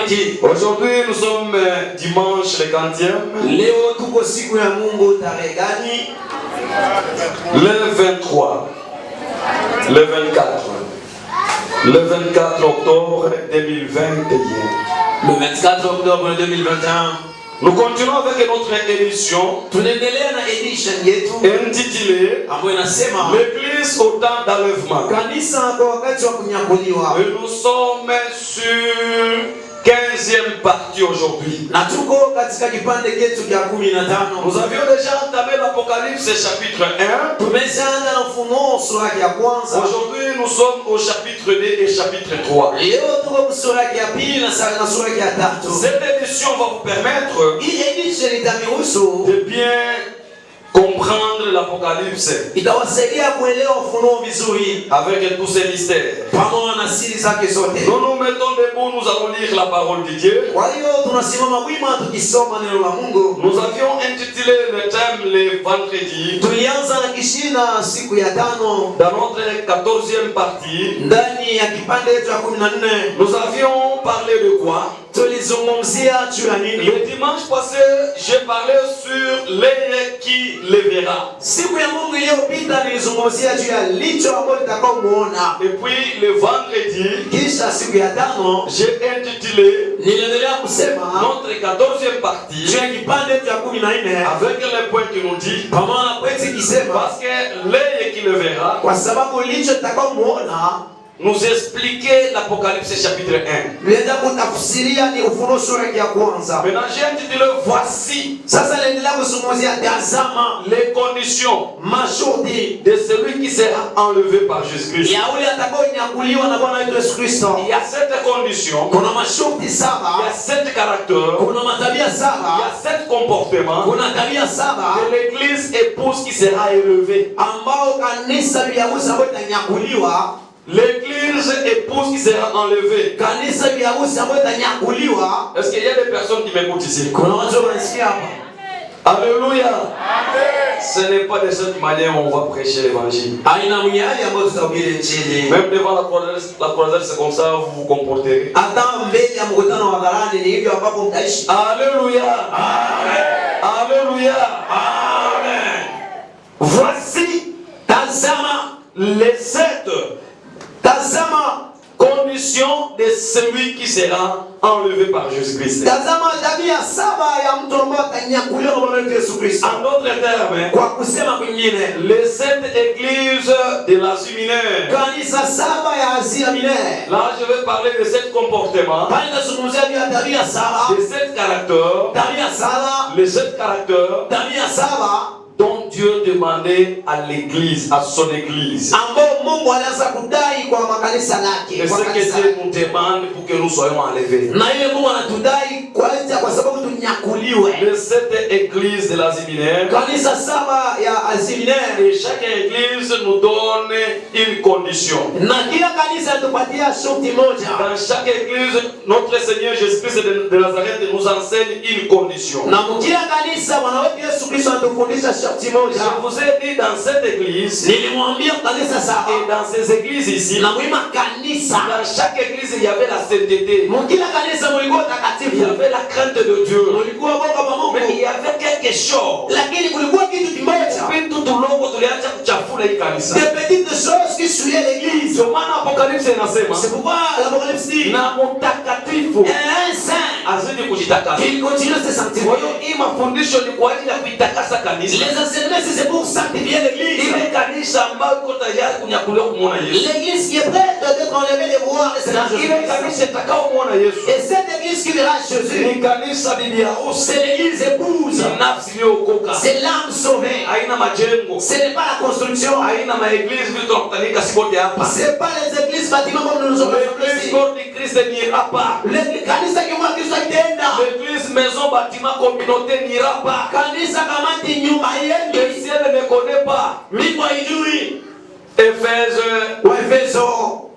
miti. Aujourd'hui, nous sommes dimanche le 40e. Leo tuko siku ya Mungu tarehe gani? Le 23. Le 24. Le 24 octobre 2021. Le 24 octobre 2021. Nous continuons avec notre émission Tunaendelea na edition yetu intitulée ambayo inasema L'église au temps d'enlèvement. kanisa kwa wakati wa kunyakuliwa. Et nous sommes sur 15e partie aujourd'hui. Na tuko katika kipande chetu cha 15. Nous avions déjà entamé l'Apocalypse chapitre 1. Tumeanza na Ufunuo sura ya kwanza. Aujourd'hui, nous sommes au chapitre 2 et chapitre 3. Leo tuko sura ya pili na sura ya tatu. Cette édition va vous permettre Hii edition itamiruhusu de bien comprendre l'Apocalypse itawasaidia kuelewa Ufunuo vizuri avec tous ces mystères. pamoja na siri zake zote. Nous nous mettons debout, nous allons lire la parole de Dieu. Kwa hiyo tunasimama wima tukisoma neno la Mungu. Nous avions intitulé le thème le vendredi Tulianza na kishina siku ya tano dans notre 14e partie. ndani ya kipande cha 14. Nous avions parlé de quoi? Tulizungumzia juu ya nini? Le dimanche passé, j'ai parlé sur l'œil qui le verra. Siku ya Mungu iliyopita nilizungumzia juu ya licho ambalo litakaomuona. Et puis le vendredi, Kisha siku ya tano j'ai intitulé niliendelea kusema notre 14e partie juu ya kipande cha 14 avec le point qui nous dit pamoja na pointi kisema parce que l'œil qui le verra kwa sababu licho litakaomuona nous expliquer l'Apocalypse chapitre 1. nienda kutafsiria ni Ufunuo sura ya kwanza. Maintenant j'ai intitulé voici Sasa naendelea kuzungumzia tazama les conditions masharti de celui qui sera enlevé par Jésus-Christ. ya yule atakayenyakuliwa na Bwana wetu Yesu Kristo. Il y a 7 conditions, Kuna masharti il y saba, a 7 caractères, kuna matabia il y saba, a 7 comportements kuna tabia saba de l'église épouse qui sera élevée. ambao kanisa biharusi ambayo itanyakuliwa, L'église épouse qui sera enlevée. kanisa biharusi ambayo itanyakuliwa. Est-ce qu'il y a des personnes qui m'écoutent ici? Kuna watu wanasikia hapa. Alléluia. Ce n'est pas de cette manière où on va prêcher l'évangile. Aina mnyali ambayo tutahubiri injili. Même devant la croisade, c'est comme ça vous vous comportez. Hata mbele ya mkutano wa hadharani ni hivyo ambapo mtaishi. Alléluia. Amen. Alléluia. Amen. Voici Tazama, les 7 tazama, conditions de celui qui sera enlevé par Jésus-Christ. tazama tabia saba ya mtu ambaye atanyakuliwa na Bwana wetu Yesu Kristo. En d'autres termes, Kwa kusema kwingine, les 7 églises de l'Asie mineure. kanisa saba ya Asia Minere. Là, je vais parler de 7 comportements, Pale nazungumzia juu ya tabia saba, de 7 caractères, tabia saba, les 7 caractères tabia saba dont Dieu demandait à l'église, à son église. ambao Mungu alianza kudai kwa makanisa lake, Et kwa ce que kanisa. Dieu nous demande pour que nous soyons enlevés. Na ile Mungu anatudai kwa sababu tunyakuliwe. Les 7 églises de l'Asie mineure. Kanisa saba ya Asia Minere, Et chaque église nous donne une condition. na kila kanisa tupatia sharti moja. Dans chaque église, notre Seigneur Jésus-Christ de Nazareth nous enseigne une condition. Na kila kanisa Bwana wetu Yesu Kristo anatufundisha sharti moja. Je vous ai dit dans cette église Nilimwambia kanisa saba et dans ces églises ici, na mwima kanisa. dans chaque église il y avait la sainteté, Mkila kanisa mulikuwa il y takatifu, avait la crainte de Dieu, mulikuwa boga kwa mais il Mungu, y avait quelque chose. lakini kulikuwa kitu kimoja, Puis tout longo tuliacha kuchafula hii kanisa. des petites choses qui souillaient l'église. Ndio maana Apocalypse inasema C'est pourquoi l'Apocalypse dit na mtakatifu un saint azidi kujitakasa. qui continue à se Kwa sanctifier. hiyo hii mafundisho ni kwa ajili ya kuitakasa kanisa. Les enseignements c'est pour sanctifier l'église. Ile kanisa ambayo iko tayari kunyakuliwa kumwona Yesu. L'église qui est prête d'être enlevée de voir le Seigneur Ile Jésus. kanisa itakaomwona Yesu Et cette église qui verra Jésus, ni kanisa bibi harusi, c'est l'église épouse. nafsi iliyookoka, C'est l'âme sauvée. haina majengo, Ce n'est pas la construction. haina maeglise vile tunakutanika siku hapa. C'est pas les églises bâtiments comme nous nous sommes L'église ici. corps du Christ n'ira pas. Kanisa kimwa Kristo kitenda. L'église maison bâtiment communauté n'ira pas. Kanisa kamati nyumba Le yetu. ciel ne connaît pas. Miko haijui. Éphèse, Waefeso,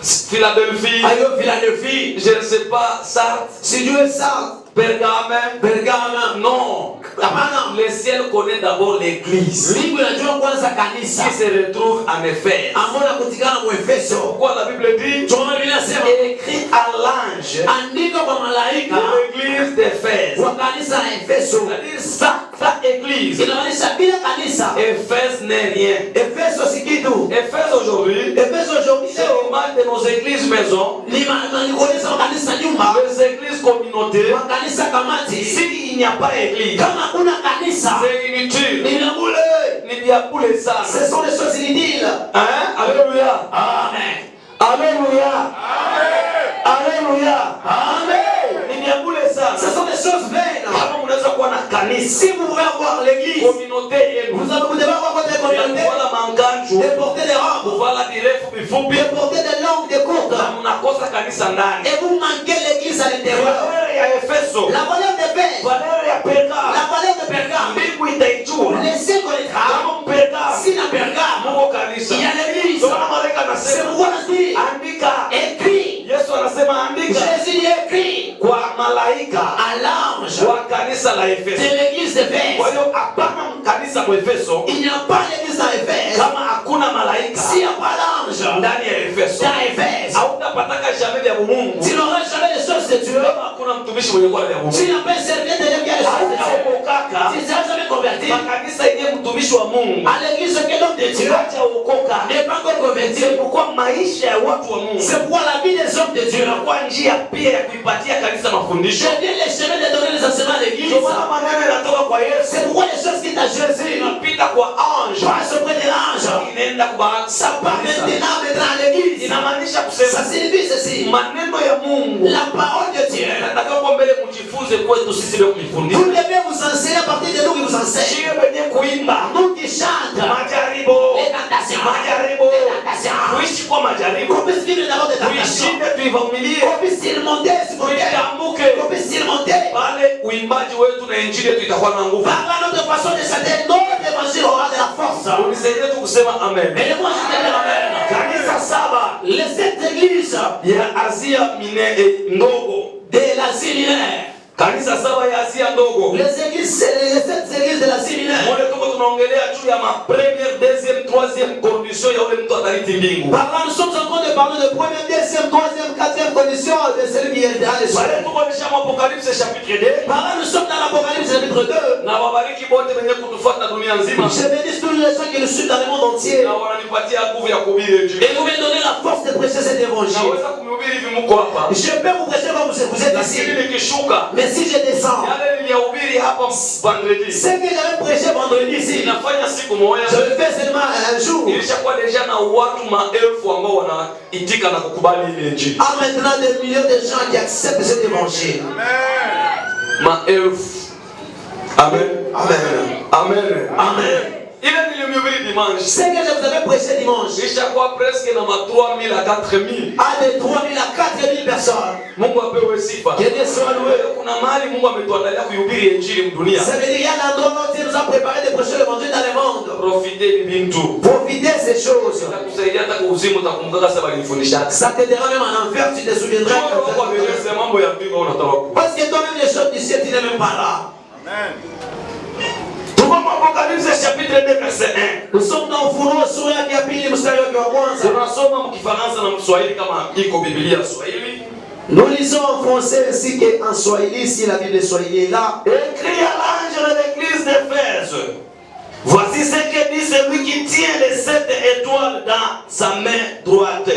Philadelphie, ayo Philadelphie, je ne sais pas, Sardes, sijue Sardes, Pergame. Non. Le ciel connaît d'abord l'église qui se retrouve en Éphèse. Pourquoi la Bible dit écrit à l'ange de l'église d'Éphèse. C'est-à-dire sa église. Éphèse n'est rien. Éphèse aujourd'hui, c'est l'image de nos églises maisons, les églises communautaires. S'il n'y a pas église, c'est inutile. Ce sont des choses inutiles. Hein? Alléluia. Amen. Alléluia. Alléluia. Amen. Ce sont des choses vaines. Si vous voulez avoir l'église, vous devez avoir votre communauté, de porter des robes, de porter des langues, des courtes, et vous manquez l'église à l'intérieur. La valeur de paix, la valeur de Pergame, laissez connaître. Si la Pergame, il y a l'église. C'est pourquoi on dit écrit. Jésus dit écrit à l'ange de l'église d'Éphèse. Il n'y a pas l'église à Éphèse. S'il n'y a pas l'ange dans Éphèse, tu n'auras jamais les choses de Dieu. Tu n'as pas servi de Dieu qui a les choses de Dieu. Tu ne seras jamais converti. À l'église que l'homme de Dieu n'est pas encore converti. C'est pourquoi la vie des hommes de Dieu, je viens les chemins de donner les enseignements de l'église. C'est pourquoi les choses qui t'a Jésus passe auprès de l'ange. Ça part maintenant à l'église. Ça signifie ceci. La parole de Dieu. Vous devez vous enseigner à partir de nous qui vous enseignent. Nous qui chantons les tentations. Qu'on puisse vivre d'abord des tentations. Qu'on puisse surmonter, qu'on puisse surmonter. Par notre façon de chanter, notre évangile aura de la force. Et moi je te dis amen. Les sept églises de l'Asie mineure. Les églises, les sept églises de l'Asie mineure. Première, deuxième, troisième condition. Par là, nous sommes en train de parler de première, deuxième, troisième, quatrième condition de celui qui est dans les cieux. Par là, nous sommes dans l'Apocalypse chapitre 2. Je bénis tous les gens qui nous suivent dans le monde entier. Et vous me donnez la force de prêcher cet évangile. Je peux vous prêcher comme vous êtes ici. Mais si je descends, ce que j'avais prêché vendredi ici, je le fais seulement un jour. Ah, maintenant des millions de gens qui acceptent cet évangile. Amen. Amen. Amen. Amen. Ce que je vous avais prêché dimanche, presque 3000 à 4000. À de 3000 à 4000 personnes. Que Dieu soit loué. Ça veut dire qu'il y a un endroit où Dieu nous a préparé de prêcher l'évangile dans le monde. Profitez de ces choses. Ça t'aidera même en enfer, tu te souviendras. Parce que toi-même les choses d'ici, tu n'es même pas là. Amen. Apocalypse chapitre 2 verset 1. Nous sommes dans Ufunuo sura ya pili mstari wake wa kwanza. Tunasoma mkifaransa na Mswahili kama iko Biblia Swahili. Nous lisons en français ainsi qu'en swahili si la Bible swahili est là. Écrit à l'ange de l'église d'Éphèse. Voici ce que dit celui qui tient les 7 étoiles dans sa main droite.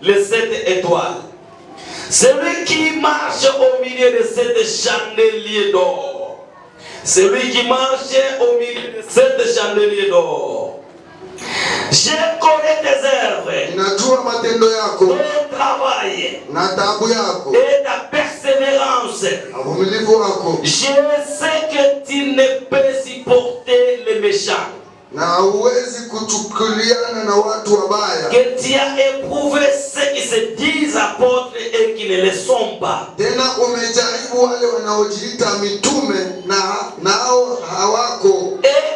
Les 7 étoiles. Celui qui marche au milieu de 7 chandeliers d'or. Celui qui marchait au milieu de 7 chandeliers d'or. Je connais tes œuvres, ton travail et ta persévérance. Je sais que tu ne peux supporter les méchants. Que tu as éprouvé ceux qui se disent apôtres et qui ne le sont pas. Et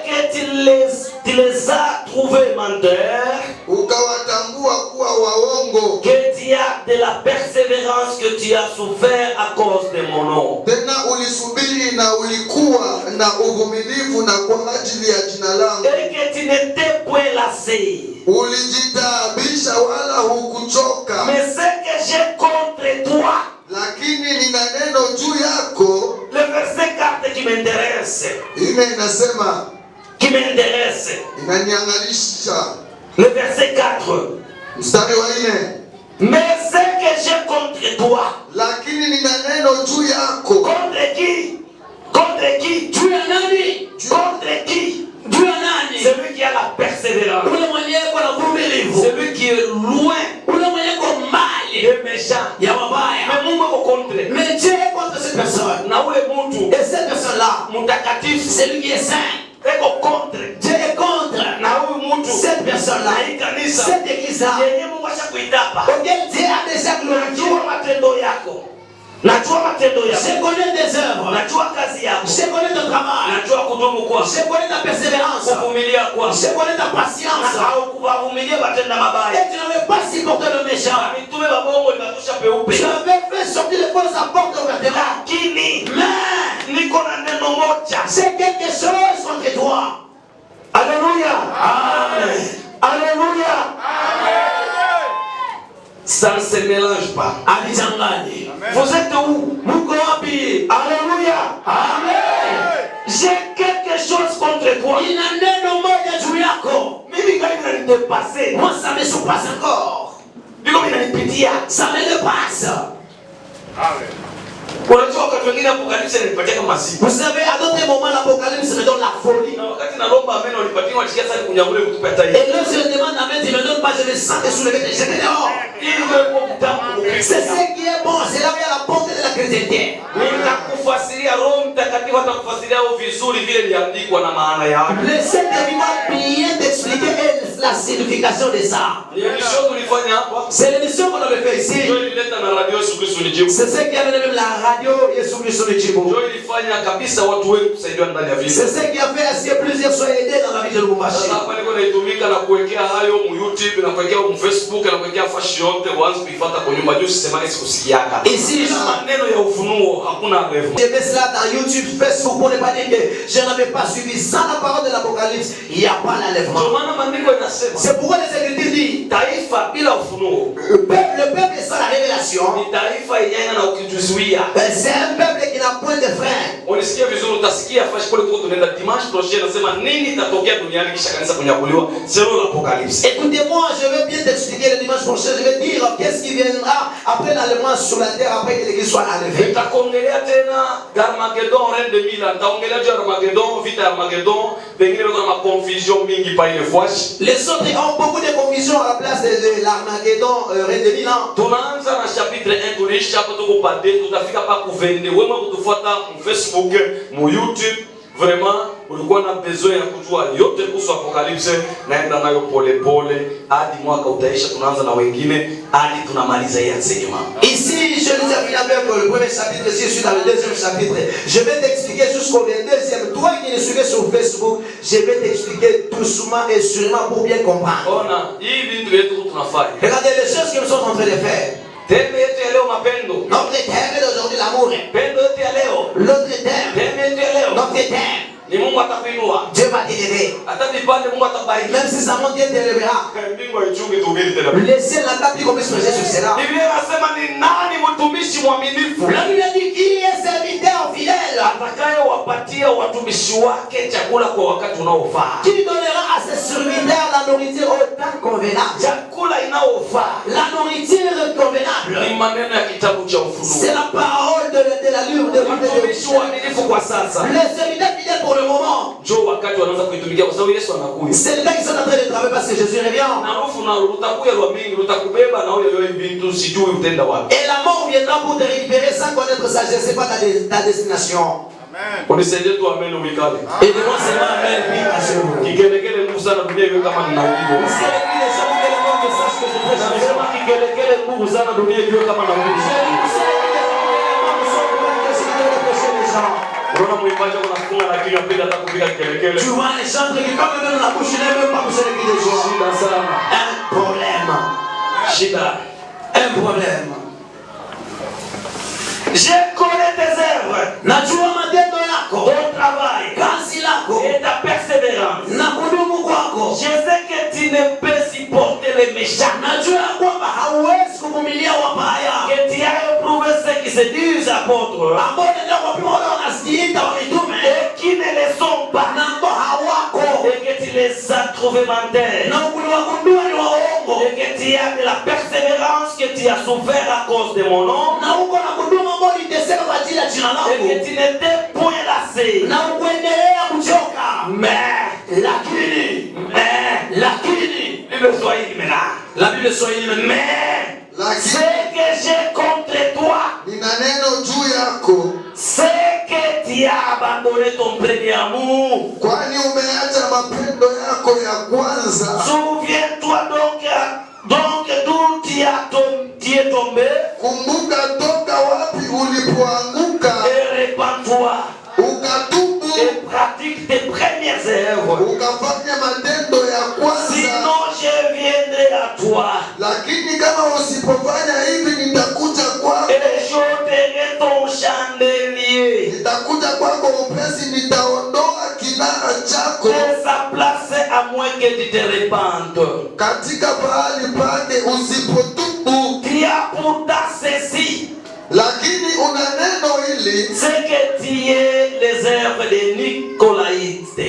que tu les as trouvés menteurs. Que tu as de la persévérance que tu as souffert à cause de mon nom. na uvumilivu na kwa ajili ya jina langu. Et que tu n'étais point lassé. Ulijitaabisha wala hukuchoka. Mais ce que j'ai contre toi, lakini nina neno juu yako. Le verset 4 qui m'intéresse. Inasema qui m'intéresse. Inaniangalisha. Le verset 4. Mstari wa 4. Mais ce que j'ai contre toi, lakini nina neno juu yako. Contre qui? Contre qui? Juu ya nani? Contre qui? Juu ya nani? Celui qui a la persévérance. Ule mwenye kuna uvumilivu. Celui qui est loin. Ule mwenye kwa mbali. Les méchants. Ya mabaya. Mais Mungu yuko contre. Mais Dieu est contre cette personne. Na ule mtu. Et cette personne-là, mtakatifu, celui qui est saint, eko contre. Dieu est contre. Na huyu mtu. Cette personne-là, cette église-là, yenye Mungu ashakuitapa. auquel Dieu a déjà glorifié. Najua matendo yako. Najua matendo yako. Je connais tes œuvres. Najua kazi yako. Je connais ton travail. Najua kudumu kwako. Je connais ta persévérance. Kuvumilia kwako. Je connais ta patience. Na haukuvumilia matendo mabaya. Et tu n'avais pas supporté le méchant. Mitume wa Mungu libatusha peupe. Tu avais fait sortir les fausses apportes au vertébra. Lakini mais niko na neno moja. C'est quelque chose contre toi. Alléluia. Amen. Alléluia. Amen. Ça ne se mélange pas. Vous êtes où? Alléluia. Amen. J'ai quelque chose contre toi. Mimi gani inanipasser. Moi ça me surpasse encore. Biko inanipitia. Ça me dépasse. Amen. Unajua wakati wengine Apocalypse inanipatia kama siku. Vous savez, à d'autres moments l'Apocalypse me donne la folie. Na wakati naomba amen unipatie wachikia sana kunyangule kutupa hata hii. Et lorsque je demande amen, tu me donnes pas, je me sens te soulever, te jeter dehors. C'est ce qui est bon, c'est là où il y a la bonté de la chrétienté. Nitakufasiria Roho Mtakatifu atakufasiria vizuri vile iliandikwa na maana yake. Le Saint-Esprit va bien t'expliquer la signification de ça. C'est l'émission qu'on avait fait ici. C'est ce qui avait même la radio Yesu Kristo ni Chibu. C'est ce qui a fait à ce que plusieurs soient aidés dans la vie de Lubumbashi. Ici, je mets cela dans YouTube, Facebook pour ne pas dire que je n'avais pas suivi. Sans la parole de l'Apocalypse, il n'y a pas l'enlèvement. C'est pourquoi les Écritures disent le peuple sans la révélation, c'est un peuple qui n'a point de frein. Écoutez-moi, je vais bien t'expliquer le dimanche prochain. Je vais dire qu'est-ce qui viendra après l'enlèvement sur la terre, après que l'église soit enlevée. Les autres ont beaucoup de confusion à la place de l'Armageddon, reine de 1000 ans. Tunaanza na chapitre 1 tuliisha hapo tuko pade tutafika pa kuvende wema kutufuata mu Facebook mu YouTube vraiment ulikuwa na besoin ya kujua yote kuhusu Apocalypse naenda nayo pole pole hadi mwaka utaisha tunaanza na wengine hadi tunamaliza hii enseignement. Ici je les ai fini avec le premier chapitre, ici je suis dans le deuxième chapitre. Je vais t'expliquer jusqu'au 22e. Toi qui me suivais sur Facebook, je vais t'expliquer doucement et sûrement pour bien comprendre. Ona hii vitu yetu tunafanya. Regardez les choses que nous sommes en train de faire. Thème yetu ya leo mapendo. Notre thème d'aujourd'hui, l'amour. Pendo yetu ya leo. L'autre thème. Thème yetu ya leo. Notre thème. Ni Mungu atakuinua. Dieu va t'élever. Hata vipande Mungu atakubariki. Même si ça monte, Dieu t'élèvera. Mbingu haichungi tuhubiri tena. Le ciel n'a pas pu qu'on puisse prêcher sur cela. Biblia inasema ni nani mtumishi mwaminifu? La Bible dit qui est serviteur fidèle, atakayewapatia watumishi wake chakula kwa wakati unaofaa. qui donnera à ses serviteurs la nourriture au temps convenable. Chakula inaofaa. La nourriture convenable. Ni maneno ya kitabu cha Ufunuo. C'est la parole de la livre de Mtumishi mwaminifu kwa sasa. Les serviteurs fidèles pour le moment. Njoo wakati wanaanza kuitumikia kwa sababu Yesu anakuja. C'est les gars qui sont en train de travailler parce que Jésus revient. Na hofu na utakuja lwa mingi utakubeba na huyo yeye vitu sijui utenda wapi. Et la mort viendra pour te récupérer sans connaître ça. Je ne sais pas ta destination. Amen. Unisaidie tu amen uikale. Et devant ces mains, amen, puis à ce moment. Kigelegele nguvu sana dunia iwe kama ninauliwa. Nasema kigelegele nguvu sana dunia iwe kama ninauliwa. Unaona mwimbaji anafunga lakini apenda hata kupiga kigelegele. Tu vois les chantres qui comme même la bouche n'est même pas pour se réveiller de joie. Shida sana. Un problème. Shida. Un problème. Je connais tes œuvres. Najua matendo yako. Ton travail. méchants. Que tu as éprouvé ceux qui se disent apôtres et qui ne le sont pas. Et que tu les as trouvés menteurs. Et que tu as de la persévérance, que tu as souffert à cause de mon nom. Et que tu n'étais point lassé. Mais la Bible Swahili, mais ce que j'ai contre toi, c'est que tu as abandonné ton premier amour. Souviens-toi donc d'où tu es tombé. Et répands-toi. Et pratique tes premières œuvres. Sinon je viendrai à toi. Et j'ôterai ton chandelier de sa place à moins que tu te répandes. Tu as pourtant ceci. C'est que tu es les œuvres de Nicolaïtes.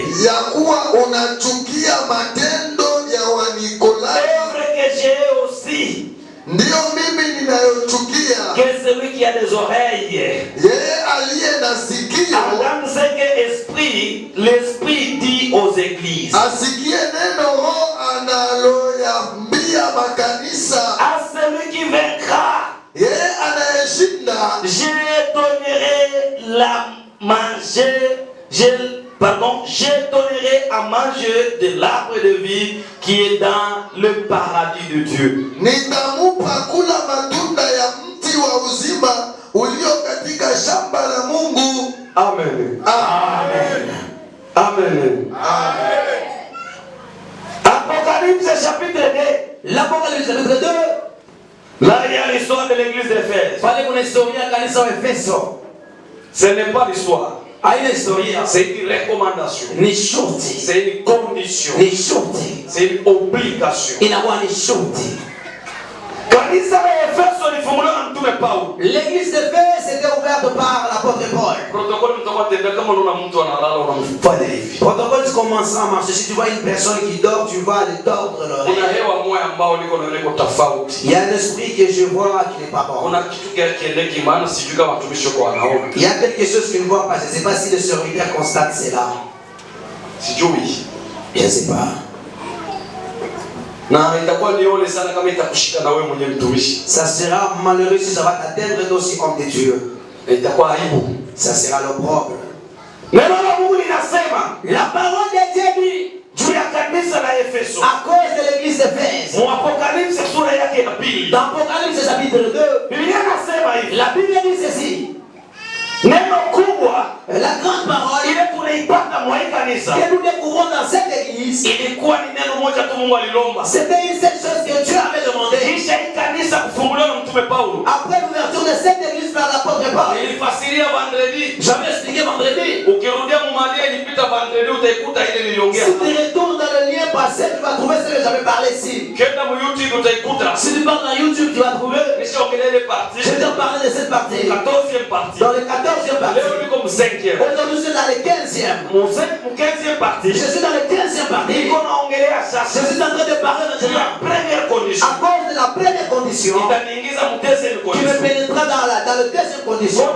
Œuvre que j'ai aussi. Que celui qui a des oreilles. Entendre ce que l'esprit dit aux églises. À celui qui vaincra, je donnerai à manger de l'arbre de vie qui est dans le paradis de Dieu. Amen. Amen. Amen. Amen. Apocalypse chapitre 2. L'Apocalypse chapitre 2. Là, il y a l'histoire de l'église d'Éphèse. Ce n'est pas l'histoire. C'est une recommandation. C'est une condition. C'est une obligation. L'église d'Éphèse était ouverte par l'apôtre Paul. Protocole commence à marcher. Si tu vois une personne qui dort, tu vas le tordre l'oreille. Il y a un esprit que je vois qui n'est pas bon. Il y a quelque chose que je ne vois pas. Je ne sais pas si le serviteur constate cela. Je ne sais pas. Ça sera malheureux si ça va t'atteindre aussi homme de Dieu. Ça sera l'opprobre. La parole de Dieu dit à cause de l'église d'Éphèse. Dans Apocalypse chapitre 2, la Bible dit ceci. La grande parole que nous découvrons dans cette église, c'était une seule chose que Dieu avait demandé. Après l'ouverture de cette église par l'apôtre Paul, j'avais expliqué vendredi. Si tu retournes dans le lien passé, tu vas trouver ce que j'avais parlé ici. Si tu parles dans YouTube, tu vas trouver. Je t'ai parlé de cette partie. Dans le 14e partie. Aujourd'hui, je suis dans le 15e. Je suis dans le 15e partie. Je suis en train de parler maintenant. À cause de la première condition, tu me pénétreras dans la deuxième condition.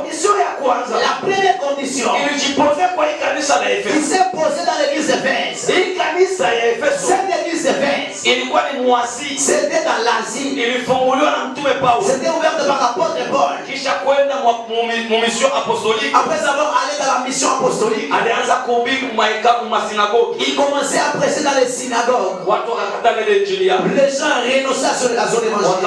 La première condition qui s'est posée dans l'église d'Éphèse. Cette église d'Éphèse, c'était dans l'Asie. C'était ouverte par l'apôtre Paul. Après avoir allé dans la mission apostolique, il commençait à prêcher dans les synagogues. Les gens renonçaient sur la zone évangélique.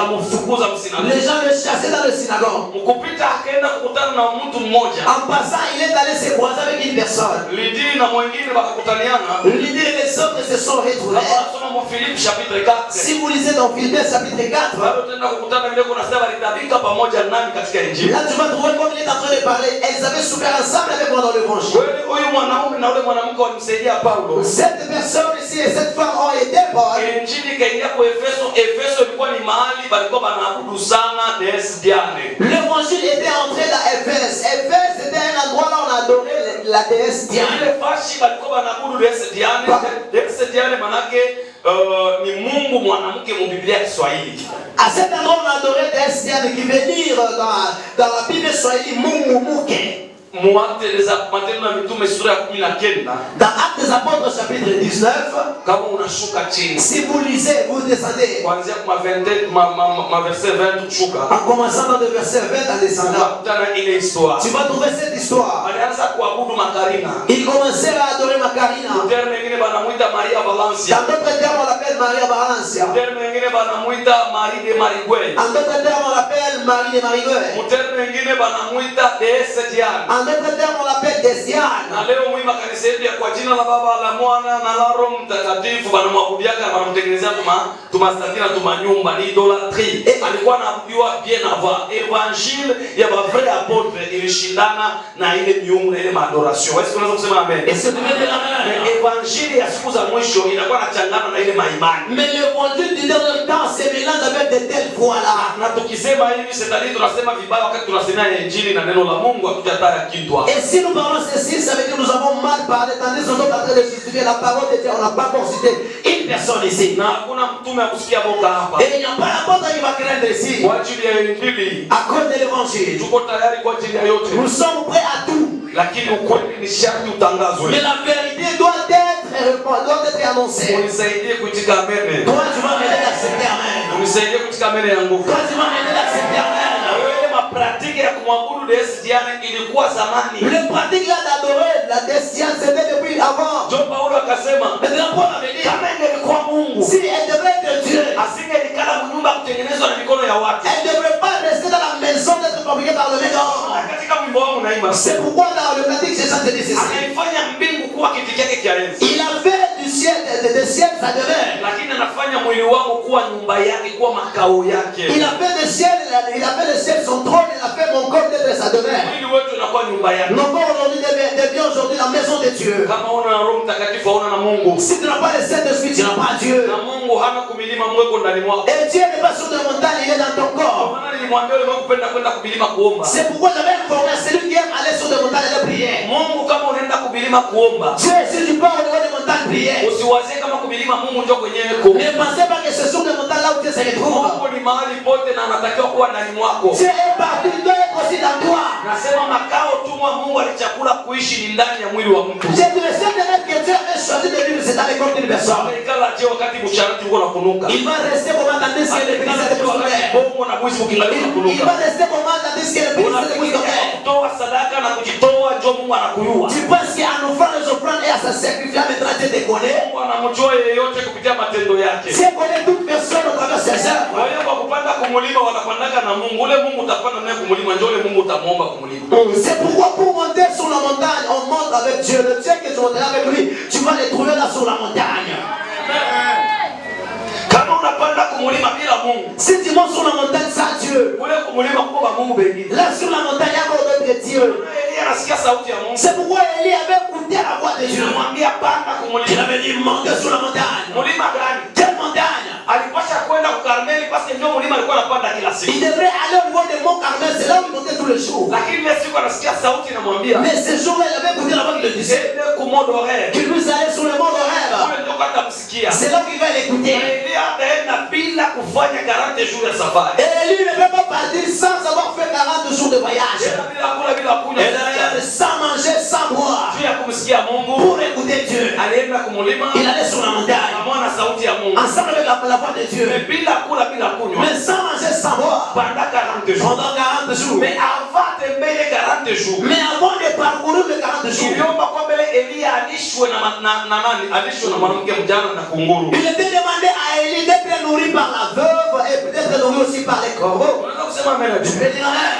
wakamfukuza msinagogi. Les gens le chassaient dans le synagogue. Mkupita akaenda kukutana na mtu mmoja. En passant, il est allé se croiser avec une personne. Lidii na mwingine wakakutaniana. L'idée et les autres se sont retrouvés. Nasoma mu Filipi chapitre 4. Si vous lisez dans Philippiens chapitre 4, Bado tena kukutana vile kuna sema walitabika pamoja nami katika injili. là tu vas trouver comme il est en train de parler, elles avaient souffert ensemble avec moi dans l'évangile. Kweli huyu mwanaume na yule mwanamke walimsaidia Paulo. Cette personne ici et cette femme ont été Paul. Injili ikaingia kwa Efeso. Efeso ilikuwa ni mahali walikuwa wanaabudu sana Deus Diane. L'évangile était entré dans Éphèse. Éphèse était un endroit là où on adorait la déesse Diane. Ile fashi walikuwa wanaabudu Deus Diane. Deus Diane manake ni Mungu mwanamke mu Biblia ya Kiswahili. À cet endroit on adorait déesse Diane qui veut dire dans la Bible swahili Mungu Muke. Matendo ya Mitume sura ya 19. Dans Actes des Apôtres chapitre 19, kama unashuka chini, si vous lisez, vous descendez. Kuanzia ma verset 20 kushuka. En commençant dans le verset 20 en descendant, ile histoire. tu vas trouver cette histoire. Walianza kuabudu Makarina. Ils commencèrent à adorer Macarina. Terme nyingine banamuita Maria Valencia. Dans d'autres termes, on l'appelle Maria Valencia. Terme nyingine banamuita Marie de Mariguel. En d'autres termes, on l'appelle Marie de Mariguel. Terme nyingine banamuita Deesse Diane. En d'autres termes, on l'appelle Desiane. Na leo mwima kanisa yetu ya kwa jina la Baba la Mwana na la Roho Mtakatifu banamwabudiaka na banamtengenezea tumastatira tumanyumba ni idolatrie. Alikuwa anaabudiwa bien avant. Evangile ya ba vrai apôtre ilishindana na ile miungu na ile adoration. Est-ce que unaweza kusema amen? Et c'est devenu amen. Evangile ya siku za mwisho inakuwa inachangana na ile maimani. Mais l'évangile du dernier temps se mélange avec de telles voix-là. Na tukisema hivi c'est-à-dire tunasema vibaya wakati tunasemea injili na neno la Mungu hatujataya kitu hapo. Et si nous parlons ceci, ça veut dire que nous avons mal parlé, tandis que nous sommes en train de justifier la parole de Dieu. On n'a pas considéré une personne ici. Na hakuna mtume akusikia boka hapa. Et il n'y a pas la porte qui va craindre ici. Kwa ajili ya injili. À cause de l'évangile. Tuko tayari kwa ajili ya yote. Nous sommes prêts à tout. Lakini ukweli ni sharti utangazwe. Mais la vérité doit être annoncée. Unisaidie kuitika amen. Toi, tu vas m'aider d'accepter amen. Unisaidie kuitika amen yangu. Toi, tu vas m'aider d'accepter amen. Pratique ya kumwabudu Deus Diane ilikuwa zamani. Le pratique là d'adorer la Déesse Diane c'était depuis avant. John Paulo akasema, maintenant Paul avait dit, kama ingelikuwa Mungu, si elle devrait être Dieu, asingelikala mnyumba kutengenezwa na mikono ya watu. Elle ne devrait pas rester dans la maison d'être fabriquée par le médor. Katika wimbo wangu naimba. C'est pourquoi dans le pratique c'est ça te dit ceci. Anaifanya mbingu kuwa kiti chake cha enzi. Il a fait du ciel de ciel sa demeure. Lakini anafanya mwili wangu kuwa nyumba yake, kuwa makao yake. Il a fait le ciel son trône, il a fait mon corps d'être sa demeure. Mwili wetu unakuwa nyumba yake. Nos corps aujourd'hui devient aujourd'hui la maison de Dieu. Kama una Roho Mtakatifu hauna na Mungu. Si tu n'as pas le Saint-Esprit, tu n'as pas Dieu. Na Mungu hana kumilima mweko ndani mwako. Et Dieu n'est pas sur des montagnes, il est dans ton corps. Maana nilimwambia yule Mungu kwenda kumilima kuomba. C'est pourquoi j'avais informé celui qui aime aller sur des montagnes de prière. Mungu kama unaenda kumilima kuomba. Dieu, si tu pars au niveau des montagnes de prière. Usiwazie kama kumilima Mungu ndio kwenyewe ko. Ne pensez pas que ce sont des montagnes là où Dieu se retrouve. Mungu ni mahali pote na anatakiwa kuwa ndani mwako. Dieu est partout, il doit être aussi dans toi. Nasema makao tu mwa Mungu alichakula kuishi ni ndani ya mwili wa mtu. J'ai dit le seul domaine que Dieu a choisi de vivre, c'est dans les corps d'une personne. Ikala je wakati msharati uko nakunuka. Il va rester comme dans des cieux de brise de poussière. Bongo na mwizi ukilalia kunuka. Il va rester comme dans des cieux de brise de poussière. Kutoa sadaka na kujitoa ndio Mungu anakuyua. Tu penses qu'en offrant les offrandes et à sa sacrifice, maintenant Dieu te connaît? Mungu anamjua yeyote kupitia matendo yake. Dieu connaît toute personne au travers de ses œuvres. Wale kwa kupanda kumulima wanapandaga na Mungu. Ule Mungu utapanda naye kumulima ndio ule Mungu utamuomba kumulima. C'est pourquoi pour monter sur la montagne, on monte avec Dieu. Le Dieu que tu monteras avec lui, tu vas le trouver là sur la montagne. Kama unapanda kumulima bila Mungu, si tu montes sur la montagne sans Dieu, ule kumulima kwa Mungu bengine. Là sur la montagne, il y a d'autres dieux. C'est pourquoi Élie avait écouté la voix de Dieu. Il avait dit monte sur la montagne. Quelle montagne? Il devrait aller au niveau des monts Carmel, c'est là où il montait tous les jours. Mais ce jour-là, il avait écouté la voix qui le disait qu'il lui allait sur le mont d'Horeb. C'est là qu'il va l'écouter. Et Élie ne peut pas partir sans avoir fait 40 jours de voyage. Et sans manger, sans boire. Pour écouter Dieu. Il allait sur la montagne. Ensemble avec la voix de Dieu. Mais sans manger, sans boire. Pendant 40 jours. Mais avant de parcourir les 40 jours. Il était demandé à Élie d'être nourri par la veuve et peut-être nourri aussi par par les corbeaux. Unaweza kusema amen. Tu peux dire amen.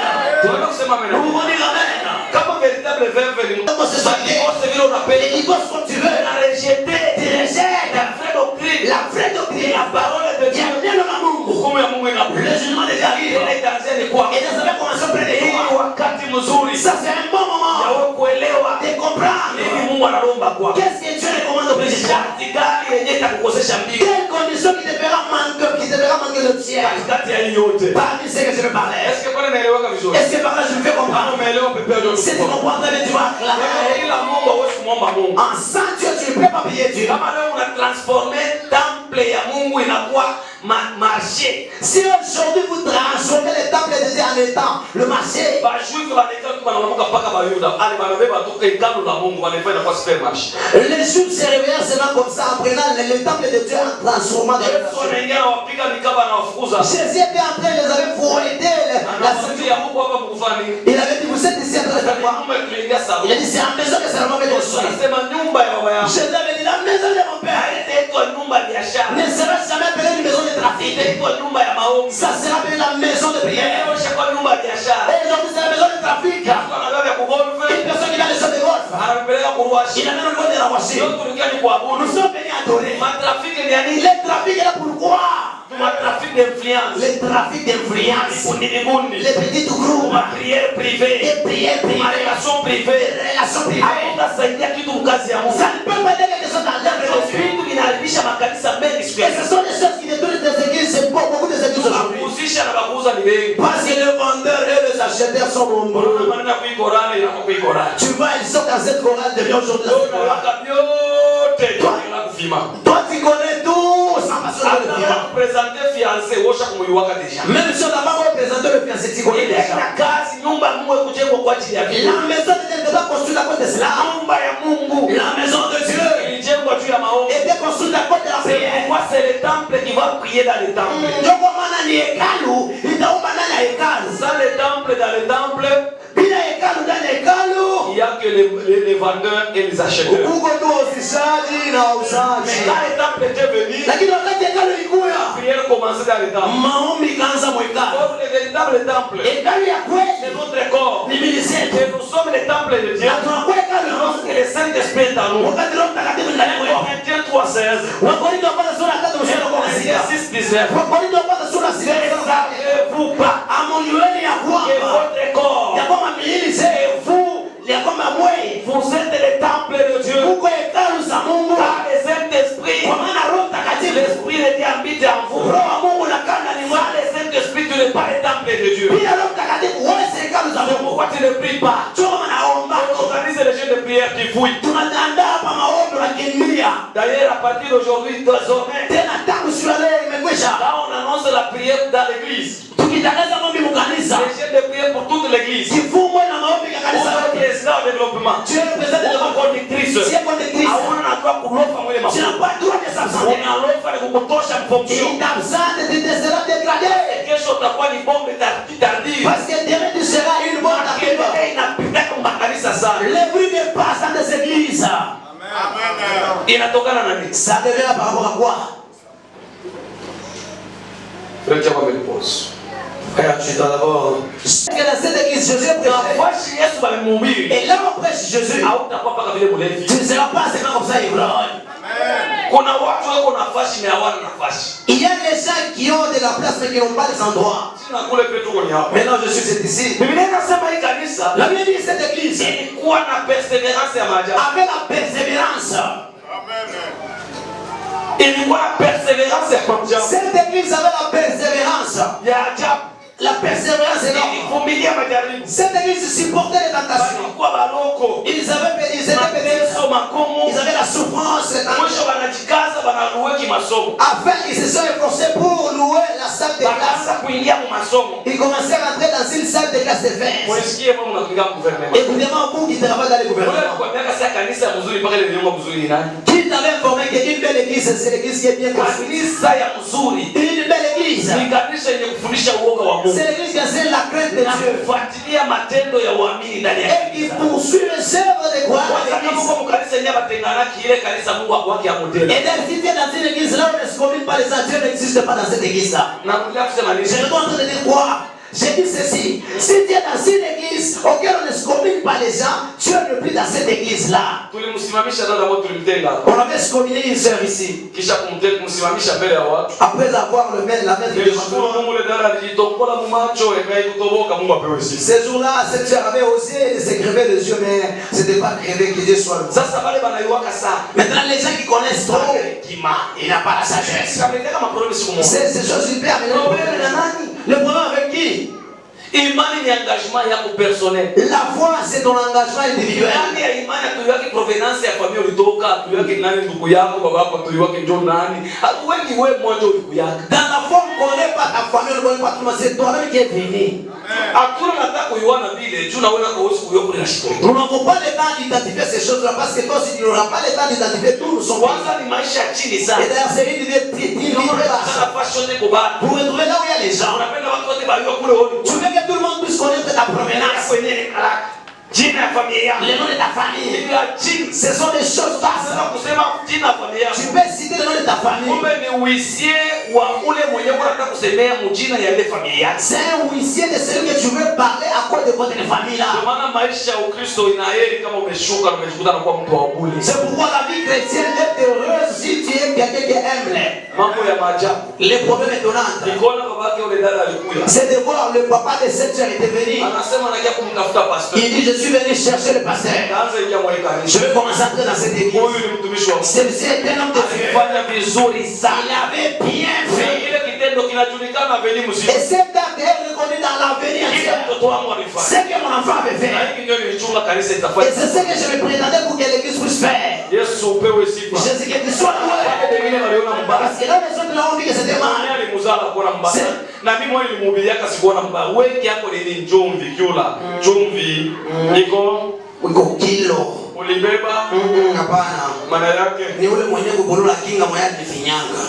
Unaweza kusema amen. Nous pouvons dire amen. Kama véritable veuve ni Homosexualité, vile unapenda les divorces comme tu veux. na rejeter Tu rejettes la vraie doctrine, la vraie doctrine, la parole de il y Dieu. a neno la Mungu. Hukumu ya Mungu inakuja. Le jugement de Dieu arrive. Ile itaanzia kwa Et nous avons commencé près de hii toi. wakati mzuri Ça c'est un bon moment ya wewe kuelewa de comprendre nini Mungu analomba kwako. qu'est-ce que Dieu recommande au péché. Sharti gani yenye itakukosesha mbingu Quelle condition qui te fera manquer le ciel. katikati ya hii yote? Parmi ce que je veux parler. Est-ce que pale naeleweka vizuri? Est-ce que par là je me fais Kama comprendre? umeelewa pepeo ndio Si tu comprends très bien, tu vas acclamer. ila Mungu hawezi kumwomba Mungu. En sans Dieu, tu ne peux pas payer Dieu. Kama leo una transformer temple ya Mungu inakuwa marché. Si aujourd'hui vous transformez les temples de Dieu en étant le marché, Bajuifu wanaita tu banamuka mpaka Bayuda. Ali banabeba tu hekalu la Mungu wanaifanya kwa supermarché. les jours se réveillent seulement comme ça en prenant le temple de Dieu en transformant dans le Yesu marché. anaingia na wapiga mikaba na wafukuza. Jésus était en train, il les avait fouettés. La Anakuambia ya Mungu hapa mkufani. Il avait dit, vous êtes ici en train de faire quoi? Nyumba tuliingia sawa. Il a dit, c'est en maison que Salomon avait construit. Anasema nyumba ya baba yangu. Jésus avait dit, la maison de mon père Haitaitwa nyumba ya biashara. ne sera jamais appelée une maison de trafic. Itaitwa nyumba ya maombi. Ça sera appelé la maison de prière. Leo ishakuwa nyumba ya biashara. Et aujourd'hui, c'est la maison de trafic. Mtu anabeba ya kugolfe. Une personne qui va les zones de golf. Anapeleka kuruashi. Il amène le monde de la voiture. Leo tulikia ni kuabudu. Nous sommes venus adorer. Matrafiki ni ya nini? Le trafic est là pourquoi? Matrafiki d'influence. Le trafic d'influence. Kundi vikundi. Les petits groupes. Ma prière privée. Les prières Ma privées. relation privée. Les relations privées. Hakutasaidia kitu mkazi ya Mungu. Ça ne peut pas aider quelque chose dans l'œuvre de Dieu. Vitu vinaharibisha makanisa mengi siku Et hizi. ce sont des choses qui détruisent des églises. C'est beaucoup des églises aujourd'hui. Kuuzisha na bakuuza ni wengi. Parce que les vendeurs et les acheteurs sont nombreux. Maneno kui Korani inakuwa kui Korani. Tu vois, ils sont dans cette chorale devient aujourd'hui la chorale. Unawaka vyote bila kufima. Toi, tu connais tout sans passer de le Hata dire. kupresenter fiancé wosha kumuiwaka deja. Même si on n'a pas représenté le fiancé, tu connais Ile déjà. ina kazi nyumba ya Mungu kujengwa kwa ajili ya Mungu. La maison de Dieu ne pas construite à cause de cela. Nyumba ya Mungu La maison de Dieu ilijengwa juu ya maombi. était construite à cause de la C'est prière. pourquoi c'est le temple qui va prier dans le temple. Ndio kwa maana ni hekalu, itaomba ndani ya hekalu. Sans le temple, dans le temple, Bila hekalu ndani ya hekalu, il n'y a que les vendeurs et les acheteurs. huko tu wauzaji na Mais wauzaji. quand le temple était venu, Lakini wakati hekalu la ilikuja, prière commençait dans le temple. maombi ikaanza mu hekalu. Comme le véritable temple, Hekalu ya kweli c'est notre corps. ni mwili zetu. Et nous sommes le temple de Dieu. Na tunakuwa hekalu la Mungu. Lorsque le Saint-Esprit est en nous. Wakati Roho Mtakatifu ndani mwetu. Corinthiens 3:16. Wakorintho wa kwanza sura ya 3 mstari wa 16. 6:19. Wakorintho wa kwanza sura ya 6 mstari wa 16. Savez-vous pas Amujueni ya que kwamba votre corps, ya kwamba miili zetu ya kwamba mwili vous êtes le temple de Dieu. huko hekalu za Mungu. Car le Saint-Esprit, Kwa maana Roho Mtakatifu l'Esprit de Dieu habite en vous. Roho wa Mungu unakaa ndani Sans mwako. le Saint-Esprit, tu n'es pas le temple de Dieu. Bila Roho Mtakatifu wewe si hekalu za C'est Mungu. pourquoi tu ne pries pas. Choma naomba. On organise les jeux de prière qui fouillent. Tunaandaa hapa maombi tunakimbia. D'ailleurs, à partir d'aujourd'hui, désormais, Tena tangu siku ya leo imekwisha. là on annonce la prière dans l'église. Tukitangaza maombi mu kanisa. Les jeux de prière pour toute l'église. Kifungo na maombi ya kanisa Pour yote. qui est là au développement. Tu es président de Pour conductrice. Si est conductrice. Hauna natoa kulofa mwele Tu mafuta. n'as pas le droit de s'absenter. Unalofa ni kukutosha mfonction. Il t'absente, tu te seras dégradé. Kesho utakuwa ni bombe tardive. Parce que demain tu seras une bonne active. Kelele inapita kwa makanisa sana. Les bruits ne passent dans des églises. Amen. Inatokana na nini? Ça devient par rapport à quoi? Frère Tiago Belipos. Frère, tu dois d'abord. Que dans cette église, Jésus prêchait. Washi Yesu bamemhubiri. Et là, on prêche Jésus. Hautakuwa paka vile mlevi. Tu ne seras pas seulement comme ça, ivrogne. Kuna watu wako nafasi na hawana nafasi. Il y a des gens qui ont de la place mais qui n'ont pas des endroits. Sina kule petu kwenye hapa. Maintenant, je suis ici. Biblia inasema hii kanisa La Bible dit cette église ilikuwa na perseverance ya maajabu. avait la persévérance. Amen. Ilikuwa na perseverance ya maajabu. Cette église avait la persévérance. Ya ajabu. La persévérance est là. Ilivumilia majaribu. Cette église supportait les tentations. Walikuwa baloko. Ils étaient Mateso makomo. ils avaient la souffrance, les tentations. Mwisho wanajikaza banaluwe kimasomo. Afin qu'ils se sont efforcés pour louer la salle de Bakaanza classe. kuingia mu masomo. Ils commençaient à rentrer dans une salle de classe de fin. Mwesikie mwa mnakuingia mu gouvernement. Écoutez-moi, vous qui travaillez dans le Wewe gouvernement. kwa miaka sasa kanisa mzuri mpaka ile nyumba mzuri ni nani? Qui Qui t'avait informé qu'une belle église, c'est l'église qui est bien construite? Kanisa ya mzuri Une belle église, ni kanisa yenye kufundisha uoga wa Mungu c'est l'église qui enseigne la crainte de na Dieu kufuatilia matendo ya uamini ndani ya et qui kanisa. poursuit les œuvres de gloire de Kwanza kama l'église. uko mkanisa yenyewe batenganaki ile kanisa Mungu akwake amutenda. Et donc, si tu es dans une église là où on ne se commune pas les gens, Dieu n'existe pas dans cette église là. Narudia kusema nini? Je suis en train de dire quoi? J'ai dit ceci. Si tu es dans une église auquel on ne se commune pas les gens, Dieu n'est plus dans cette église là. Tulimsimamisha dada wote tulimtenga. On avait se communé une sœur ici. Kisha kumsimamisha mbele ya watu. Après avoir le maître, la maître de Nilishukuru Mungu ile dada alijitokola mumacho ikaikutoboka Mungu apewe sifa. Ces jours-là, cette sœur avait osé se crever les yeux, mais c'était pas crevé que Dieu soit loué. Sasa wale banaiwaka sana. Maintenant, les gens qui connaissent trop, il n'a pas la sagesse. Kameteka maproblème siku moja. C'est chose super, mais le problème, le problème avec qui? Imani ni engagement yako personnel. La foi, c'est ton engagement individuel. Ndani ya imani tuiweke provenance ya familia ulitoka, tuiweke nani ndugu yako, baba yako tuiweke njoo nani. Hatuweki wewe mmoja ndugu yako. Dans la foi, on ne connaît pas ta famille, on ne connaît pas tout le monde, c'est toi-même qui es venu. Hakuna nataka kuiona vile, juu naona kwa usiku kuyoko na shida. Nous n'avons pas le temps d'identifier ces choses-là parce que toi aussi tu n'auras pas le temps d'identifier tout son Kwanza ni maisha chini Et sana. d'ailleurs, c'est une idée très basse. Sana fashion kwa bado. Pour retrouver là où il y a les gens, Unapenda watu wote baliwa kule hodi. tu veux que tout le monde puisse connaître ta provenance, Jina ya familia yako. le nom de ta famille. Ya chini. Ce sont des choses basses. Sasa kusema jina ya familia yako. Tu peux citer le nom de ta famille. Kumbe ni uisie wa ule mwenyewe unataka kusemea mjina ya ile familia yako. C'est un huissier de celui que tu veux parler à cause de votre famille là. Kwa maana maisha ya Ukristo inaheri kama umeshuka na umejikuta na kuwa mtu wa bure. C'est pourquoi la vie chrétienne est heureuse si tu es quelqu'un qui est humble. Mambo ya maajabu. Les problèmes étonnants, Nikaona babake yule dada alikuja. c'est de voir le papa de cette sœur était venu. Anasema anakia kumtafuta pastor. Il dit, je suis venu chercher le pasteur. Kaanza ingia mwa Je kanisa. vais commencer à entrer dans cette église. Huyu ni mtumishi wa Mungu. Celui-ci est un homme de Dieu. Alifanya vizuri Il sana. avait bien fait. Ile kitendo kinajulikana veni mzima. Et cet acte est reconnu dans l'avenir Ile entier. mtoto wangu alifanya. Ce que mon enfant avait Na fait. hiki ndio nilichunga kanisa Et itafanya. c'est ce que je me prétendais pour que l'église puisse faire. Yesu upewe sifa. Jésus que tu sois loué. Wengine waliona mbaya. Parce que là, les autres l'ont dit que c'était Nani mal. alimuzala kuona mbaya? Na mimi mwenyewe nilimhubiriaka sikuona mbaya. Wengi yako ni njomvi kiula. Chumvi iko Wiko kilo. ulibeba Hapana. maana yake Ni ule mwenye kubolula kinga moya jifinyanga.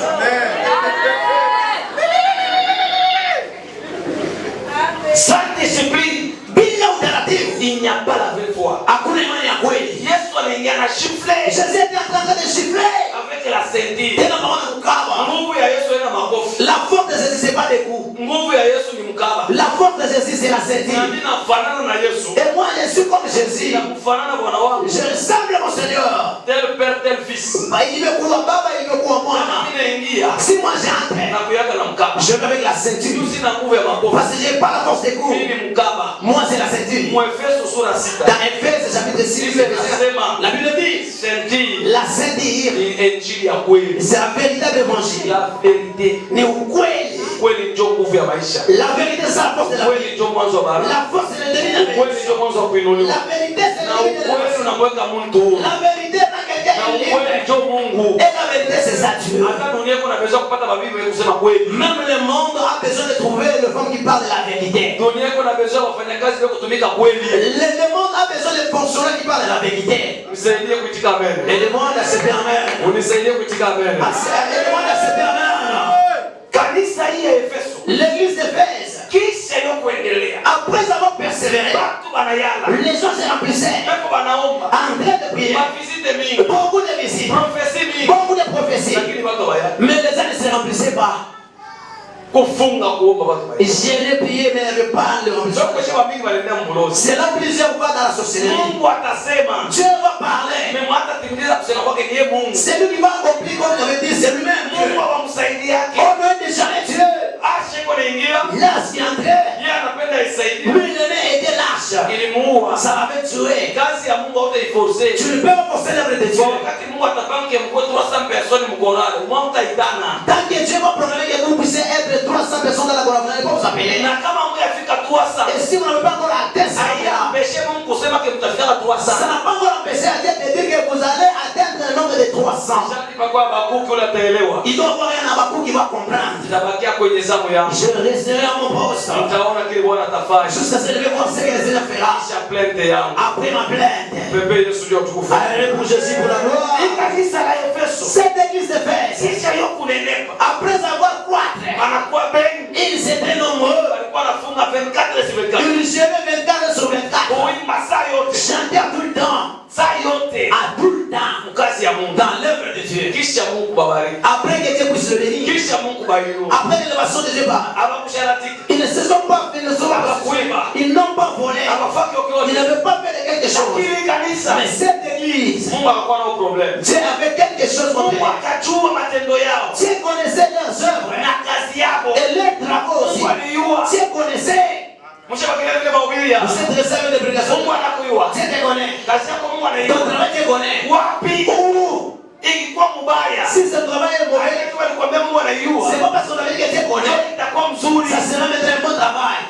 sans discipline Bila utaratibu. il n'y a pas la vraie foi. Hakuna imani ya kweli. Yesu aliingia na shifle Jésus était en train de siffler. avec la ceinture. Tena pamoja kukaba. Nguvu ya Yesu ina makofi. La force de Jésus, c'est pas des coups. Nguvu ya Yesu ni mkaba. La force de Jésus, c'est la Na ceinture. mimi nafanana na Yesu. Et moi, je suis comme Jésus. Na kufanana Bwana wangu. Je ressemble à mon Seigneur. Tel père tel fils. Imekuwa baba, imekuwa Na mwana. mimi naingia Si moi j'entre, na kuyaka na mkaba. je vais avec la ceinture. Mimi sina nguvu ya makofi. Parce que j'ai pas la force des coups. Mimi ni mkaba. Moi, c'est la ceinture. Mwefeso sura 6. Dans Éphèse, chapitre 6, la Bible dit Ceinture la ceinture, ni injili ya kweli. c'est la véritable évangile. La vérité. Ni ukweli. Kweli ndio nguvu ya maisha. La vérité, c'est la force de la vie. Kweli ndio mwanzo wa baraka. La force, c'est le début de la Kweli vie. ndio mwanzo wa kuinuliwa. La vérité, c'est Na le début de la ukweli vie. unamweka mtu huru. La vérité, dans quelqu'un Na est ukweli libre. ndio Mungu. Et la vérité, c'est ça, Dieu. Hata dunia kuna naweza kupata mabibi wengi kusema kweli. Même le monde a besoin de trouver le femme qui parle de la vérité. Dunia kuna besoin wafanyakazi wa kutumika kweli. Le monde a besoin de fonctionnaires qui parlent de la vérité. Nisaidie kuitika amen. Et le monde a se permettre. Unisaidie kuitika amen. Et le monde a se permettre. Kanisa hii ya Efeso L'église d'Éphèse, kisha yo kuendelea. après avoir persévéré, Watu wanayala. les gens se remplissaient Wako wanaomba. en train de prier. Mafisite mingi. Beaucoup de visites, Profesi mingi. beaucoup de prophéties. Lakini watu wayala. Mais les gens ne se remplissaient pas. Kufunga kuomba watu wayala. J'ai prié, mais il n'y avait pas le remplissement. Sio kwa mingi waliendea mbulozi. C'est là plusieurs fois dans la sorcellerie. Mungu atasema. Dieu va parler. Mais hata timiliza kusema kwake ni yeye Mungu. C'est lui qui va accomplir comme il avait dit, c'est lui-même. Mungu awamsaidia yake. Au nom de Dieu, Ashe kwa naingia. l'âge qui entrait, Yeye anapenda isaidie. lui il aimait aider l'âge. Ilimuua. Ça l'avait tué. Kazi ya Mungu hautaiforce. Tu ne peux pas forcer l'œuvre de Dieu. Kwa wakati Mungu atapange mkoa 300 personnes mkorale, mwamta itana. Tant que Dieu va programmer que vous puissiez être 300 personnes dans la collaboration, il va vous appeler. Na kama Mungu yafika 300, Et si vous n'avez pas encore atteint ça, haimpeshe Mungu kusema ke mtafika ça 300. n'a pas encore empêché à Dieu de dire que vous allez atteindre le nombre de 300. Shati pa kwa Habakuki ule ataelewa. Il doit y avoir un Habakkuk qui va comprendre. Nitabakia kwenye zamu yangu. Je resterai à mon poste Mtaona kile Bwana atafanya. jusqu'à ce que je vais voir ce que les Seigneur fera. là. Kisha plainte yangu. Après ma plainte. Pepe Yesu ndio tukufu. Allez pour Jésus pour la gloire. Kanisa la Efeso. Cette église d'Éphèse, Kisha yo kunenepa. après avoir croître, Wanakuwa bengi. ils étaient nombreux. Walikuwa wanafunga 24/24. Ils jeûnaient 24 sur 24. Kuimba saa yote. Chantaient tout le temps. Saa yote. À tout le temps. Kazi ya Mungu. Dans l'œuvre de Dieu. Kisha Mungu babariki. Après que Dieu puisse le bénir. Kisha Mungu bayiru. Après l'élévation de Dieu, Abakusharatika. ils ne se sont pas fait, ils n'ont pas volé. Abafaki okyote. Ils n'avaient pas fait de quelque chose. Lakini kanisa. Mais cette église, Mungu akakuwa na problème. Dieu avait quelque chose contre Mungu eux. akajua matendo yao. Dieu connaissait leurs œuvres Na kazi yao. et leurs travaux aussi. Mungu alijua. Dieu connaissait. Mshabakilia vile mahubiri ya. Vous êtes restés avec des prédications. Mungu anakujua. Dieu te connaît. Kazi yako Mungu Ton anaijua. travail Dieu connaît. Wapi? Où? Ikikuwa mbaya. Si ce travail est mauvais, Hayo alikwambia Mungu anaijua. c'est pas parce qu'on avait dit que Dieu connaît. Itakuwa mzuri. Ça sera mettre un bon travail.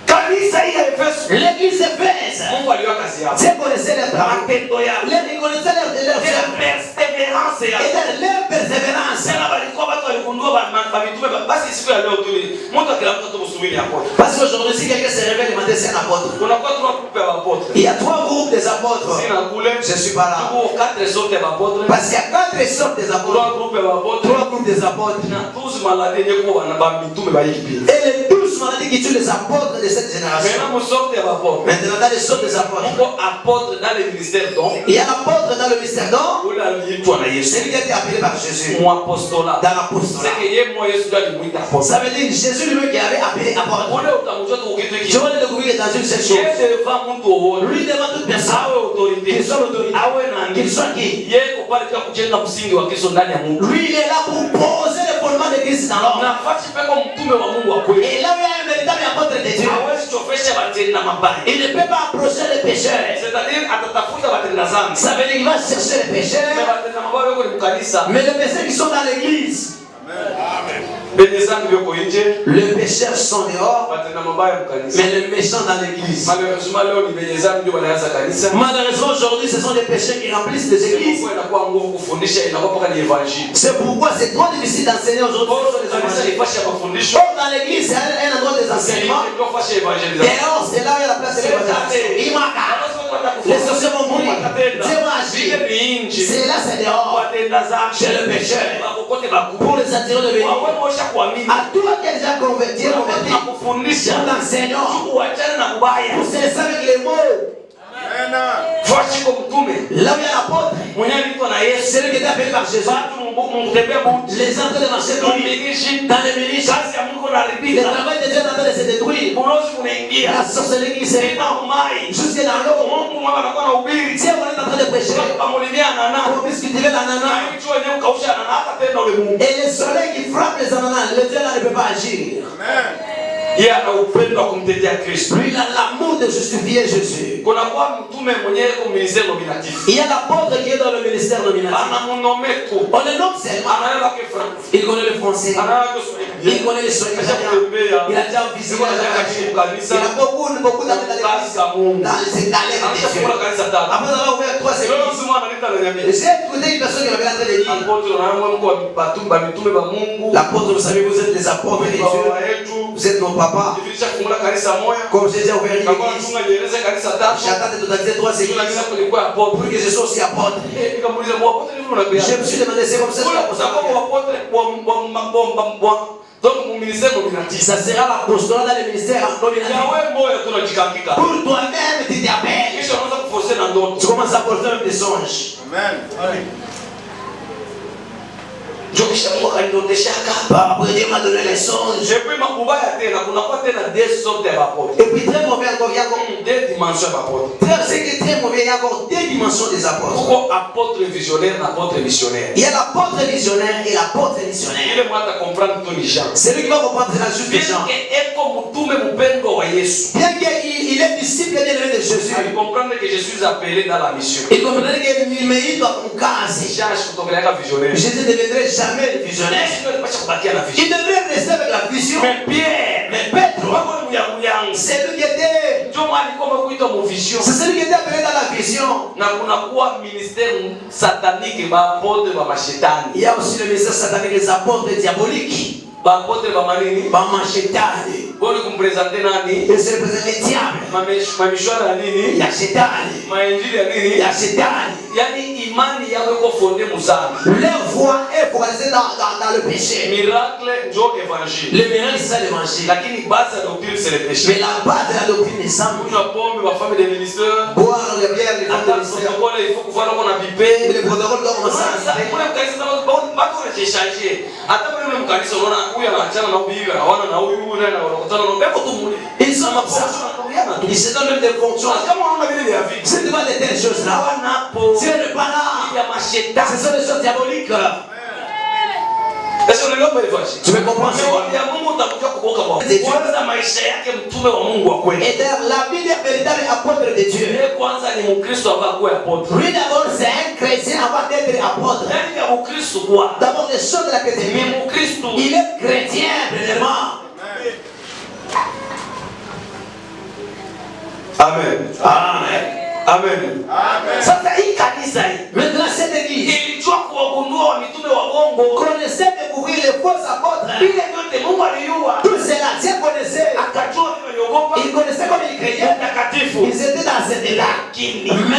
Kanisa hii ya Efeso. L'église d'Éphèse, Mungu alijua kazi yao. Dieu connaissait leur travail. Matendo yao. Il connaissait leurs Ile œuvres. perseverance yao. Et dans leur persévérance. Tena walikuwa watu waligundua ba mitume basi siku ya leo tu mtu akila mtu tusubiri hapo. Parce qu'aujourd'hui, si quelqu'un se révèle le matin, c'est un apôtre. Kunakuwa trois groupes ya apôtres. Il y a 3 groupes des apôtres. Sina kule. Je suis pas là. Tuko 4 sortes ya apôtres. Parce qu'il y a 4 sortes des apôtres. 3 groupes ya apôtres. 3 groupes des apôtres. Na 12 maladies yenye kuwa na ba mitume ba hivi. Et les 12 maladies qui tuent les apôtres de cette génération. Maintenant mu sorte ya apôtres. Maintenant, dans les sortes des apôtres, Mungu apôtre dans le ministère donc. il y a l'apôtre dans le mystère d'or. Ule aliitwa na Yesu. Celui qui a été appelé par Jésus. Mu apostolat. Dans l'apostolat. C'est que yeye moi Yesu ndio alimuita apôtre. Ça veut dire que Jésus lui-même qui avait appelé apôtre. Ule utamjua tu kitu hiki. Je vais le découvrir dans une seule chose. Yeye devant mtu wowote. Lui devant toute personne. Awe autorité. Qu'il soit l'autorité. Awe nani. Qu'il soit qui. Yeye ko pale kwa kujenga msingi wa Kristo ndani ya Mungu. Lui, il est là pour poser le fondement de Christ dans l'homme. Nafasi peko mtume wa Mungu wa kweli. Et là où il y a un véritable apôtre de Dieu, Hawezi chofesha batenda mabaya. il ne peut pas approcher les pécheurs. C'est-à-dire atatafuta batenda zambi. Ça veut dire qu'il va chercher les Mais pécheurs. batenda mabaya wako ni mkanisa. Mais les pécheurs qui sont dans l'église, Benye zambi wako nje. les pécheurs sont dehors, Batenda mabaya mkanisa. mais les méchants dans l'église. Malheureusement leo ni benye zambi ndio wanaanza kanisa. Malheureusement, aujourd'hui, ce sont des pécheurs qui remplissent les églises. Kwa inakuwa ngumu kufundisha inakuwa mpaka ni evangile. C'est pourquoi c'est trop difficile d'enseigner aujourd'hui. Kwa sur les kanisa évangiles. ifasha mafundisho. Or, dans l'église, c'est un endroit des enseignements. Ndio fasha evangelisation. Dehors, c'est là où il y a la place de l'évangélisation. Il manque. Les sorciers vont mourir. Dieu va agir. C'est là, c'est dehors. Chez le pécheur. Pour les attirer de bénir. À toi qui es déjà converti, pour l'enseignant, pour se laisser avec les mots. Là où il y a l'apôtre, celui qui est appelé par Jésus. Les gens de marcher dans les ministres. Le travail de Dieu est en train de se détruire. La sorcellerie qui s'est jusque dans l'eau. Dieu est en train de prêcher. Pour puisse cultiver l'ananas. Et le soleil qui frappe les ananas, le Dieu là ne peut pas agir. Yeye ana upendo wa kumtetea Kristo. Lui, il a l'amour de justifier Jésus. Kuna kwa mtume mwenyewe kwa ministère nominatif. Il y a l'apôtre qui est dans le ministère nominatif. Anamunomea tu. On le nomme seulement. Anaelewa ke France. Il connaît le français. Anaelewa Kiswahili. Il connaît les soins. Il a déjà visité. Il a beaucoup d'années dans l'église. Dans les étalés de Dieu. Après avoir ouvert 3 églises. J'ai écouté une personne qui m'avait en train de dire. L'apôtre, vous savez, vous êtes des apôtres de Dieu. Vous êtes nos papas. Comme j'ai déjà ouvert une église, j'attends de totaliser 3 églises pour que je sois aussi apôtre. Je me suis demandé, c'est comme ça que ça sera l'apôstolat dans le ministère nominatif. Pour toi-même, tu t'appelles. Tu commences à porter un des songes. Amen. Après Dieu m'a donné les songes. Et puis très mauvais encore, il y a encore 2 dimensions d'apôtres. C'est que très mauvais, il y a encore 2 dimensions des apôtres. Il y a l'apôtre visionnaire et l'apôtre missionnaire. C'est lui qui va comprendre la juste des gens. Bien qu'il est disciple bien élevé de Jésus, il comprend que je suis appelé dans la mission. Il comprendrait qu'il mérite un cas. Jésus ne deviendrait jamais le visionnaire. Il devrait rester avec la vision. Mais Pedro, c'est lui qui était. C'est celui qui était appelé dans la vision. Il y a aussi le ministère satanique des apôtres diaboliques. Bapotre ba manini? Ba mashetani. Boni kumpresenter nani? Et c'est représenter diable. Mamishwara ya nini? Ya shetani. Mainjili ya nini? Ya shetani. Yani imani yako iko fondée muzambi. Leur foi est fondée dans le péché. Miracle ndio évangile. Le miracle c'est l'évangile. Lakini base ya doctrine c'est le péché. Mais la base de la doctrine est ça. Kunywa pombe ba famille des ministères. Boire les bières, les femmes de ministère. Il faut pouvoir on a bipé. Le protocole doit commencer à sasa kuna mkanisa sababu bado wanacheshaje. Hata mimi mkanisa unaona huyu anaachana na huyu anaona na huyu na wanakutana na pepo tu mule. Ils sont comme ça. Ils se donnent même des fonctions. Kama unaona vile vya vipi. C'est devant de telles choses là. Wanapo. C'est le pas là. Ya mashetani. Ce sont des choses diaboliques. Est-ce que unaelewa hivyo? Tu me comprends? Ya Mungu utakuja kuboka kwa. Kwanza maisha yake mtume wa Mungu wa kweli. Et la Bible est véritable apôtre de Dieu. Yeye kwanza ni Mkristo avant kuwa apôtre. Lui d'abord c'est un chrétien avant d'être apôtre. Ndani ya Ukristo kwa. D'abord les choses de la chrétienté. Ni Mkristo. Il est chrétien premièrement. Amen. Amen. Amen. Amen. Sasa hii kanisa hii Maintenant cette église ilijua kuwagundua wa mitume wa bongo. connaissait découvrir les faux apôtres. Vile vyote Mungu aliua. Tout cela, Dieu connaissait. Akajua vile waliogopa. Il connaissait comme il craignait. Mtakatifu. Ils étaient dans cet état. Lakini Mais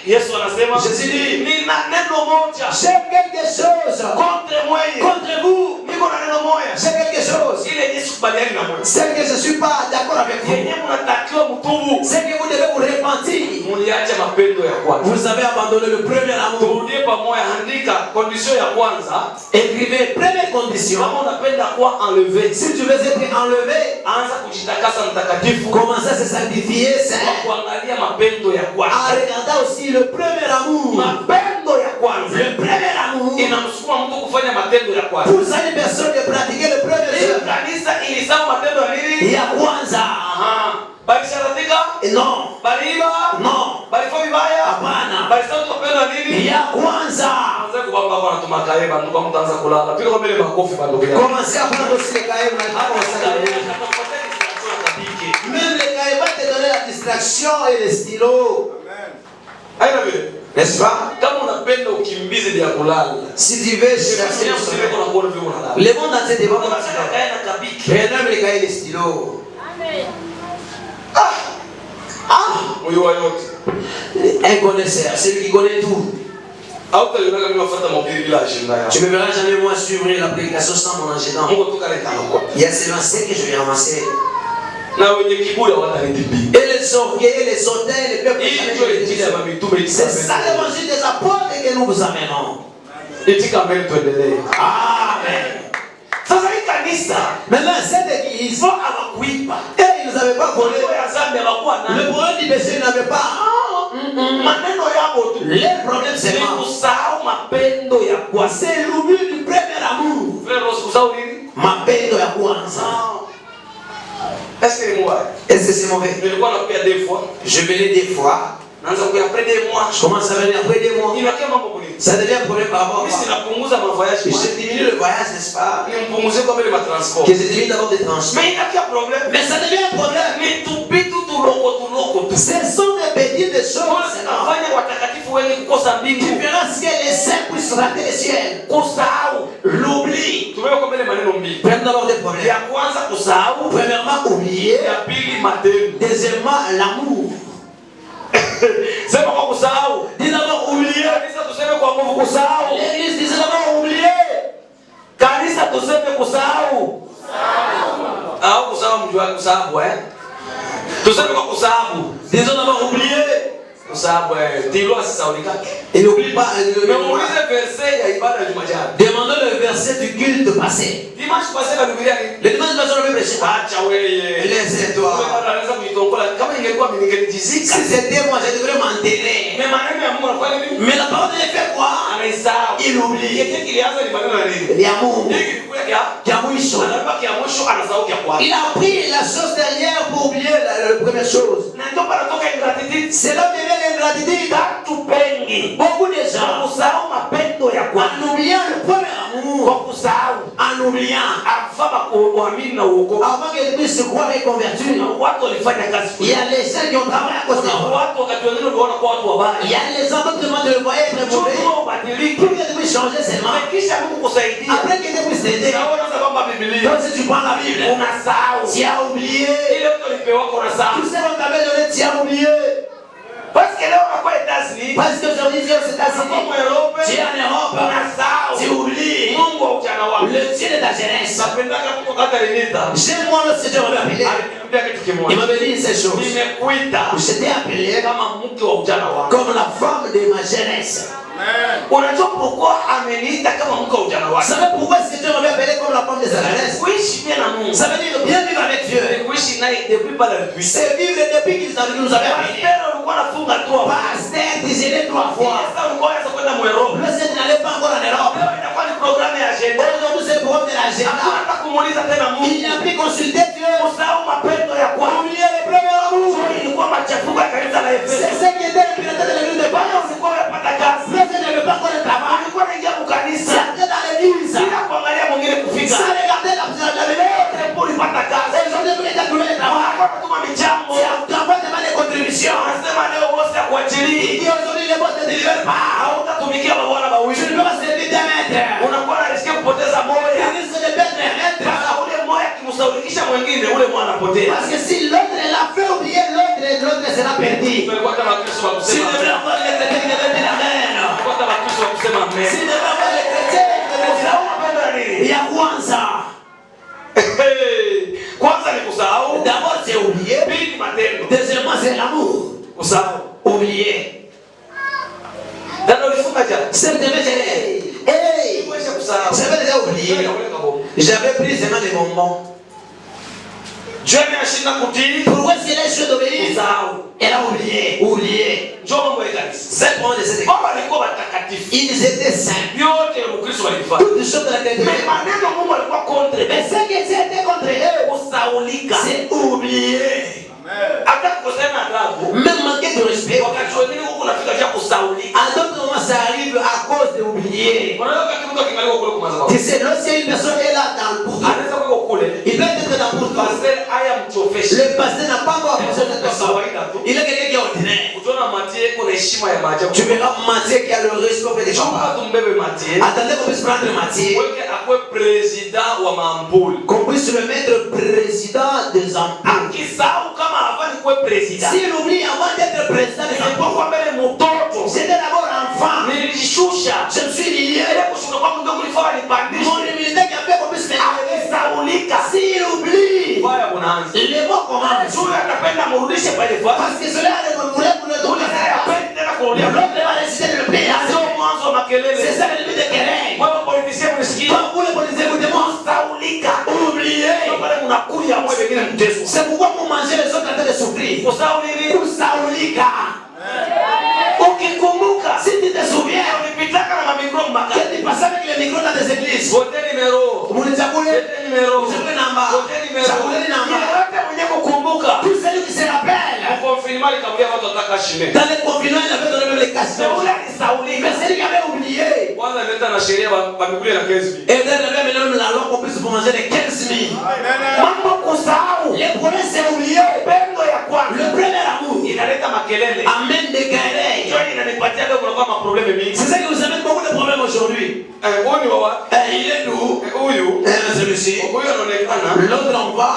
Yesu anasema Jésus dit, nina neno moja j'ai quelque chose contre mwenye. contre vous. Niko na neno moja. J'ai quelque chose. Ile Yesu kubaliani na mwenye. C'est que je ne suis pas d'accord avec vous. Yenye mnatakiwa mtubu. C'est que vous devez vous repentir. Muliacha mapendo ya kwanza. Vous avez abandonné le premier amour. Turudie pamoja, andika condition ya kwanza. Écrivez, première condition. Kama unapenda kuwa enlevé, Si tu veux être enlevé, anza kujitakasa mtakatifu. commencez à se sanctifier, Kwa Saint. kuangalia mapendo ya En kwanza. regardant aussi le premier amour. Mapendo ya kwanza Le premier amour. inamsukuma mtu kufanya matendo ya kwanza. Pousse une personne de pratiquer le premier Hii œuvre. kanisa ilisema matendo ya nini? Ya kwanza. Aha. Balisharatika? Non. Baliiba? Non. Balifanya vibaya? Hapana. Balisema matendo ya nini? Ya kwanza. Anza kubamba kwa natumakaye bandu kwa mtu anza kulala. Piga kwa mbele makofi bandu kwa. Commencez à prendre aussi les cahiers. Même les cahiers vont te donner la distraction et les stylos. Haina vile. N'est-ce pas? Kama unapenda ukimbize bila kulala. Si tu veux chercher le sommeil, le monde entier devant toi. Maintenant, les cahiers et les stylos. Moyo wa yote. Un connaisseur, celui qui connaît tout. Hautaliona mimi nafuata mahubiri bila agenda yangu. Tu ne me verras jamais moi suivre la prédication sans mon agenda. Mungu tukaleta kwa. Il y a seulement ce que je vais ramasser. Na wenye kiburi hawatanidibi. Et les orgueils, et les autels, les peuples. Hii ndio injili ya mitume. C'est ça l'évangile des apôtres que nous vous amenons. Itika mbele tuendelee. Amen. Sasa hii kanisa Maintenant, cette église, sio hawakuipa. ils ne savaient pas voler. Kwa ya zambi hawakuwa Le nayo. problème du péché, ils n'avaient pas. Maneno yao tu. Les problèmes, c'est Ni moi. kusahau mapendo ya kwanza. C'est l'oubli du premier amour. Frère Rose kusahau nini? Mapendo ya kwanza. Est-ce que ni moi? Est-ce que c'est mauvais? Nilikuwa nakuya des fois. Je venais des fois. Naanza kuya après des mois. Je commence à venir après des mois. Inakia mambo kuni. Ça devient un problème par rapport à Mimi moi. sinapunguza mavoyage. Je diminue le voyage, n'est-ce pas? Nimpunguze kwa mbele matransport. Que je diminue d'abord des transports. Mais inakia problème. Mais ça devient un problème. Ni tupitu tuloko tu. Ce sont des petites choses. Nafanya watakatifu wengi kukosa Tu mbingu. verras ce que les saints puissent rater le ciel. Kusahau. L'oubli. Tumeweka kwa mbele maneno mbili. Prenons d'abord des problèmes. Ya kwanza kusahau. Premièrement, oublier. Ya pili matendo. Deuxièmement, l'amour. Sema kwa kusahau. Dis d'abord oublier. Kanisa tuseme kwa nguvu kusahau. L'église dit d'abord oublier. Kanisa tuseme kusahau. Au kusahau mjua kusahau Tuseme kwa kusahau. Disons d'abord oublier. Kusahau Tilo asisaulika. Et n'oublie pas. Memorize verset ya ibada ya Jumajana. Demandons le verset du culte passé. Dimanche passé la Biblia ni Le dimanche passé, on avait prêché. acha wewe. Laisse-toi. Anaweza kuitongola kama ingekuwa mimi ningelijizika. Si c'était moi, je devrais m'enterrer. Mais maneno ya Mungu anafanya nini? Mais la parole de Dieu fait quoi? Anaisahau. Il oublie. Yeye kilianza ni maneno ya nini? L'amour. Hiki kilikuwa kia Kiamwisho. anabaki kia mwisho anasahau kia kwanza. Il a pris la chose dernière pour oublier la première chose. Na ndio panatoka ingratitude. C'est là où vient l'ingratitude. Watu wengi Beaucoup de gens, kusahau mapendo ya kwanza. en oubliant le premier Kwa amour, kusahau en en oubliant. Avant qu'il puisse se croire et convertir. Il y a les gens qui ont travaillé à cause de toi. Il y a les hommes qui te voyaient être mauvais. Pour que tu puisses changer seulement. Après que tu puisses t'aider. Donc si tu prends la Bible, tu as oublié. Tout ce qu'on t'avait donné, tu as oublié. Parce que là, on va aux États-Unis. Parce que aujourd'hui, tu es aux États-Unis. Tu es en Europe. Tu oublies le Dieu de ta jeunesse. J'aime moi le Seigneur m'a appelé. Il m'avait dit ces choses. J'étais appelé comme la femme de ma jeunesse. Unajua pourquoi ameniita kama mke wa ujana wake? Vous savez pourquoi ce Dieu m'avait appelé comme la femme de sa jeunesse? Kuishi bien na Mungu. Ça veut dire bien vivre avec Dieu. Kuishi naye depuis pas la nuit. C'est vivre depuis qu'il nous avait appelé. Pasteur ulikuwa nafunga 3 fois. Pasteur disait 3 fois. Sasa ulikuwa unaweza kwenda mu Europe. Le Seigneur n'allait pas encore en Europe. Leo inakuwa ni programme ya agenda. Aujourd'hui c'est le programme de l'agenda. Hata kumuuliza tena Mungu. Il n'a plus consulté Dieu. Usahau mapendo ya kwa. Oubliez les premiers amours. Ilikuwa machafuko ya kanisa la Efeso. C'est ce qui était le pilote de l'église de Paris. Ulikuwa unapata kazi. Le Seigneur n'avait pas encore de travail. Ulikuwa unaingia mu kanisa. C'était dans l'église. Bila kuangalia mwingine kufika. Sans regarder la vérité. Pour ulipata kazi. Aujourd'hui vous êtes trouvé le travail. Kama michango. Tu envoies des contributions. Anasema leo bosi akuachilie. Il dit aujourd'hui les boss ne te libèrent pas. Hautatumikia mabwana mawili. Tu ne peux pas servir d'un maître. Unakuwa na riskia kupoteza moyo. Tu risques de perdre un maître. Ule moyo akimsaulikisha mwingine ule moyo anapotea. Parce que si l'autre l'a fait oublier l'autre sera perdu. Tulikuwa kama Kristo wa Si kusema. ne veut avoir les chrétiens qui devaient dire amen. Tulikuwa kama Kristo wa kusema amen. Si ne veut avoir les chrétiens qui devaient dire Usahau mapendo ya nini? ya kwanza. Kwanza ni kusahau. D'abord c'est oublier. Pili matendo. Deuxièmement c'est l'amour. Usahau. Oublier. Dada ulifunga jana. C'est de mettre hey. Uweze kusahau. J'avais déjà oublié. J'avais pris seulement des moments. Dieu ameshinda kutii. Pourquoi si elle a choisi d'obéir? Usahau. Elle a oublié. Njoo mambo ya kanisa. C'est pour de cette Baba alikuwa watakatifu. ils étaient saints. Yote Mkristo walifanya. Toutes les choses de la chrétienté. Mais maneno Mungu alikuwa contre. Mais ce qui était contre eux, Kusaulika. c'est oublier. Hata kusema adabu. Même manquer de respect. Wakati wengine huko unafika cha kusaulika. À d'autres moments, ça arrive à cause d'oublier. Unaweza kitu kingaliko kule kumaza. Tu sais, lorsqu'il y a une personne est là dans le bourg, Anaweza kuwa kule. il peut être dans le bourg. Pastor haya mchofesha. Le pasteur n'a pas encore besoin de Kwa personne. kawaida tu. Il est quelqu'un qui est ordinaire. Utaona Matie kuna heshima ya maajabu. Tu verras Matthieu qui a le respect des gens. Chunga tumbebe Matie. Attendez qu'on puisse prendre Matthieu, Weke akwe president wa maambuli. qu'on puisse le mettre président des emplois. Akisahau kama hafani kuwe president. S'il oublie avant d'être président des emplois, Nilipokuwa mbele mtoto. j'étais d'abord enfant. Nilijishusha. Je me suis lié. Ile kushuka kwa mdogo nilifaa nipandishe. Mon humilité qui a fait qu'on puisse m'élever. Saulika. S'il oublie, Baya kunaanza. les mots commencent. Huyu atapenda murudishe pale kwa. Parce que cela a demandé pour le Ule naye hapendi tena kurudia. l'autre va décider de le payer. Sio mwanzo wa makelele. C'est ça le but de querer. Wewe politicien msikie. Quand vous les policiers vous demandent, Saulika. oubliez. Pale mnakuja mwe wengine mteso. C'est pourquoi vous mangez les autres en train de souffrir. Kusaulili. Kusaulika. Ukikumbuka. Si tu te souviens, Ulipitaka na mamikro maka. que tu passais avec les micros dans des églises. Vote numéro. Munichakule, Vote numéro. chakule namba, Vote numéro. chakule namba. Yote mwenye kukumbuka. Tout celui qui se rappelle. Mkonfinima likamwambia watu wataka shime. Dans les confinements, il avait donné même les cassettes. Ule alisaulika. Mais celui qui avait oublié. Kwanza leta na sheria wamekulia na kesi. Et là, il avait même la loi qu'on puisse pour manger les 15 000. Mambo kusahau. Les problèmes, c'est oublié. Pendo ya kwanza. Le premier amour. Inaleta makelele. Amène des querelles. Njoo inanipatia leo kuna kama problème mingi. C'est ça qui vous amène beaucoup de problèmes aujourd'hui. Huyu ni wawa. Il est d'où? Huyu. Celui-ci. Huyu anaonekana. L'autre on va.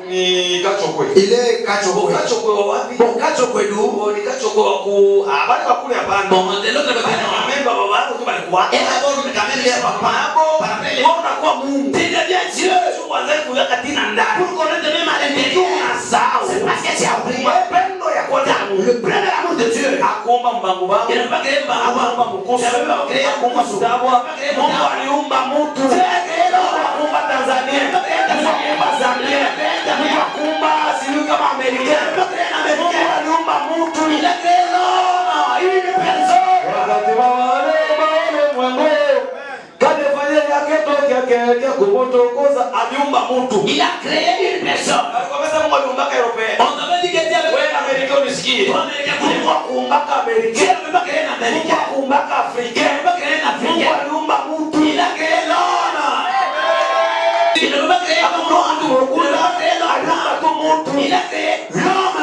Ni Kachokwe. Il est Kachokwe. Kachokwe wa wapi? Bon, Kachokwe d'où? Ni Kachokwe wa ku habari wa kule hapana. Bon, de l'autre côté. Memba baba yako tu balikuwa. Et d'abord, quand même, les papas. Wewe unakuwa Mungu. Tu deviens Dieu. Kwanza kuweka tina ndani. Pour connaître même à l'intérieur. C'est parce que tu as oublié. Mapendo ya kwanza. Le premier amour de Dieu. Akuomba mbangu bangu. Il n'a pas créé Akuomba mkusu. Akuomba Sudabwa. Mungu aliumba mtu. Akuumba Tanzania. Akuumba Zambia. Akuumba sijui kama Amerika. Mungu aliumba mtu. Il a créé l'homme, une personne. Wakati wa wale mwengo. Kadefanya yake toki yake kumotokoza aliumba mtu. Il a créé une personne. Alikwambia Mungu aliumba Europea. On avait dit que Dieu avait Wewe Amerika unisikie. Mungu akuumbaka Amerika. Dieu n'avait pas créé un Mungu Américain. akuumbaka Dieu Afrika. n'avait pas créé un Mungu Africain. aliumba mtu. Il a créé l'homme. Il a créé l'homme.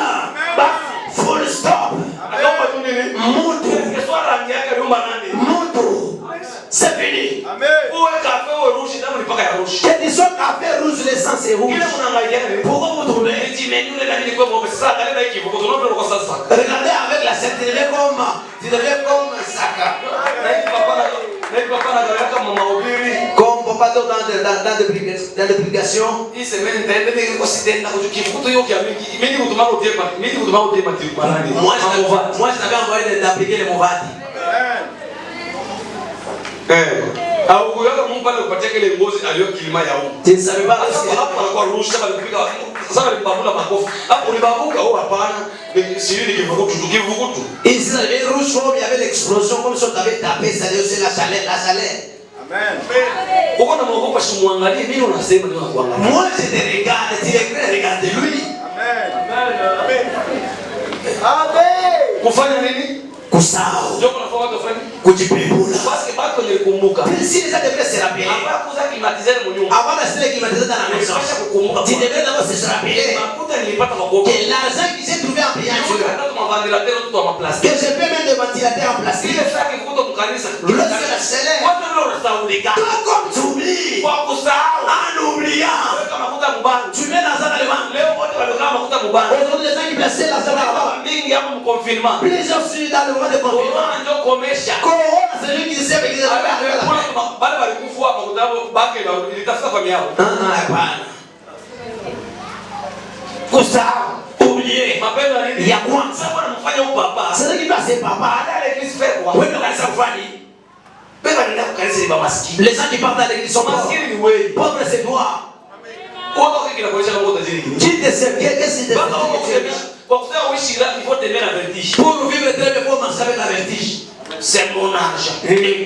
Full stop. C'est fini. Que tu sois café rouge, l'essence est rouge. Pourquoi vous trouvez? Regardez avec la scène, tu deviens comme un sac. Comme papa dans l'application. Moi je t'avais envoyé d'appliquer les Movati. Tu ne savais pas ici, les rouges, il y avait l'explosion comme si on t'avait tapé, c'est la chaleur, la chaleur. Amen. Moi je te regarde, tu regardes lui. Amen. Kusao. Kujipembula. Si les gens devraient se rappeler. Avant d'acheter les climatiseurs dans la maison, tu devrais d'abord se rappeler que l'argent qui s'est trouvé en payant, que je peux mettre des ventilateurs en plastique. Lorsque la chaleur, toi comme tu oublies, en oubliant, tu mets l'argent dans le banc. Aujourd'hui, les gens qui plaçaient l'argent dans le banc, plusieurs sont dans le banc de confinement. Corona, c'est lui qui sait qu'il est arrivé à la oublié. Il y a quoi? C'est ce qui passe, papa. Oui, les gens qui partent à l'église sont pauvres. Pauvres, c'est toi. Qui te sert? Qu'est-ce que tu pour vivre très bien, il faut marcher avec la vertige. C'est mon argent. Tu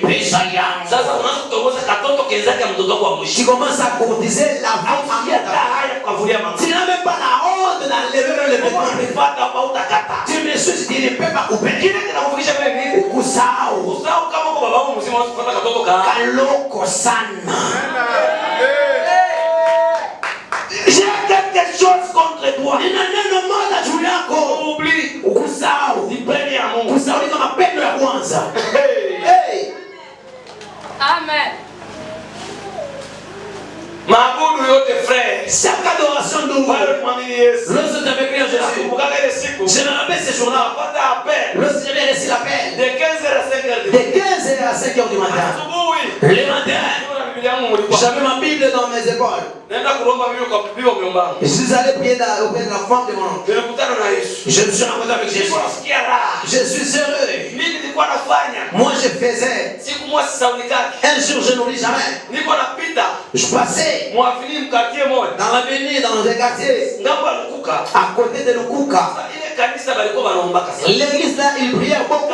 commences à courtiser la vie. Tu n'as même pas la honte d'enlever le vêtement. Tu me suis dit, tu ne peux pas couper. Kaloko sana. J'ai quelque chose contre toi. Il n'a rien de mal à jouer encore. Oublie. Kusao. Kusao ni kama pendo ya kwanza. Hey. Amen. Maabudu yote frère. Chaque adoration de vous. Lorsque j'avais crié à Jésus, je me rappelle ce jour-là. Lorsque j'avais reçu l'appel. De 15h à 5h du matin. Le matin. J'avais ma Bible dans mes épaules. Je suis allé prier auprès de la femme de mon oncle. Je me suis rencontré avec Jésus. Je suis heureux. Moi je faisais. Un jour je n'oublie jamais. Je passais dans l'avenue, dans les quartiers, à côté de Lukuka. L'église là, il priait beaucoup.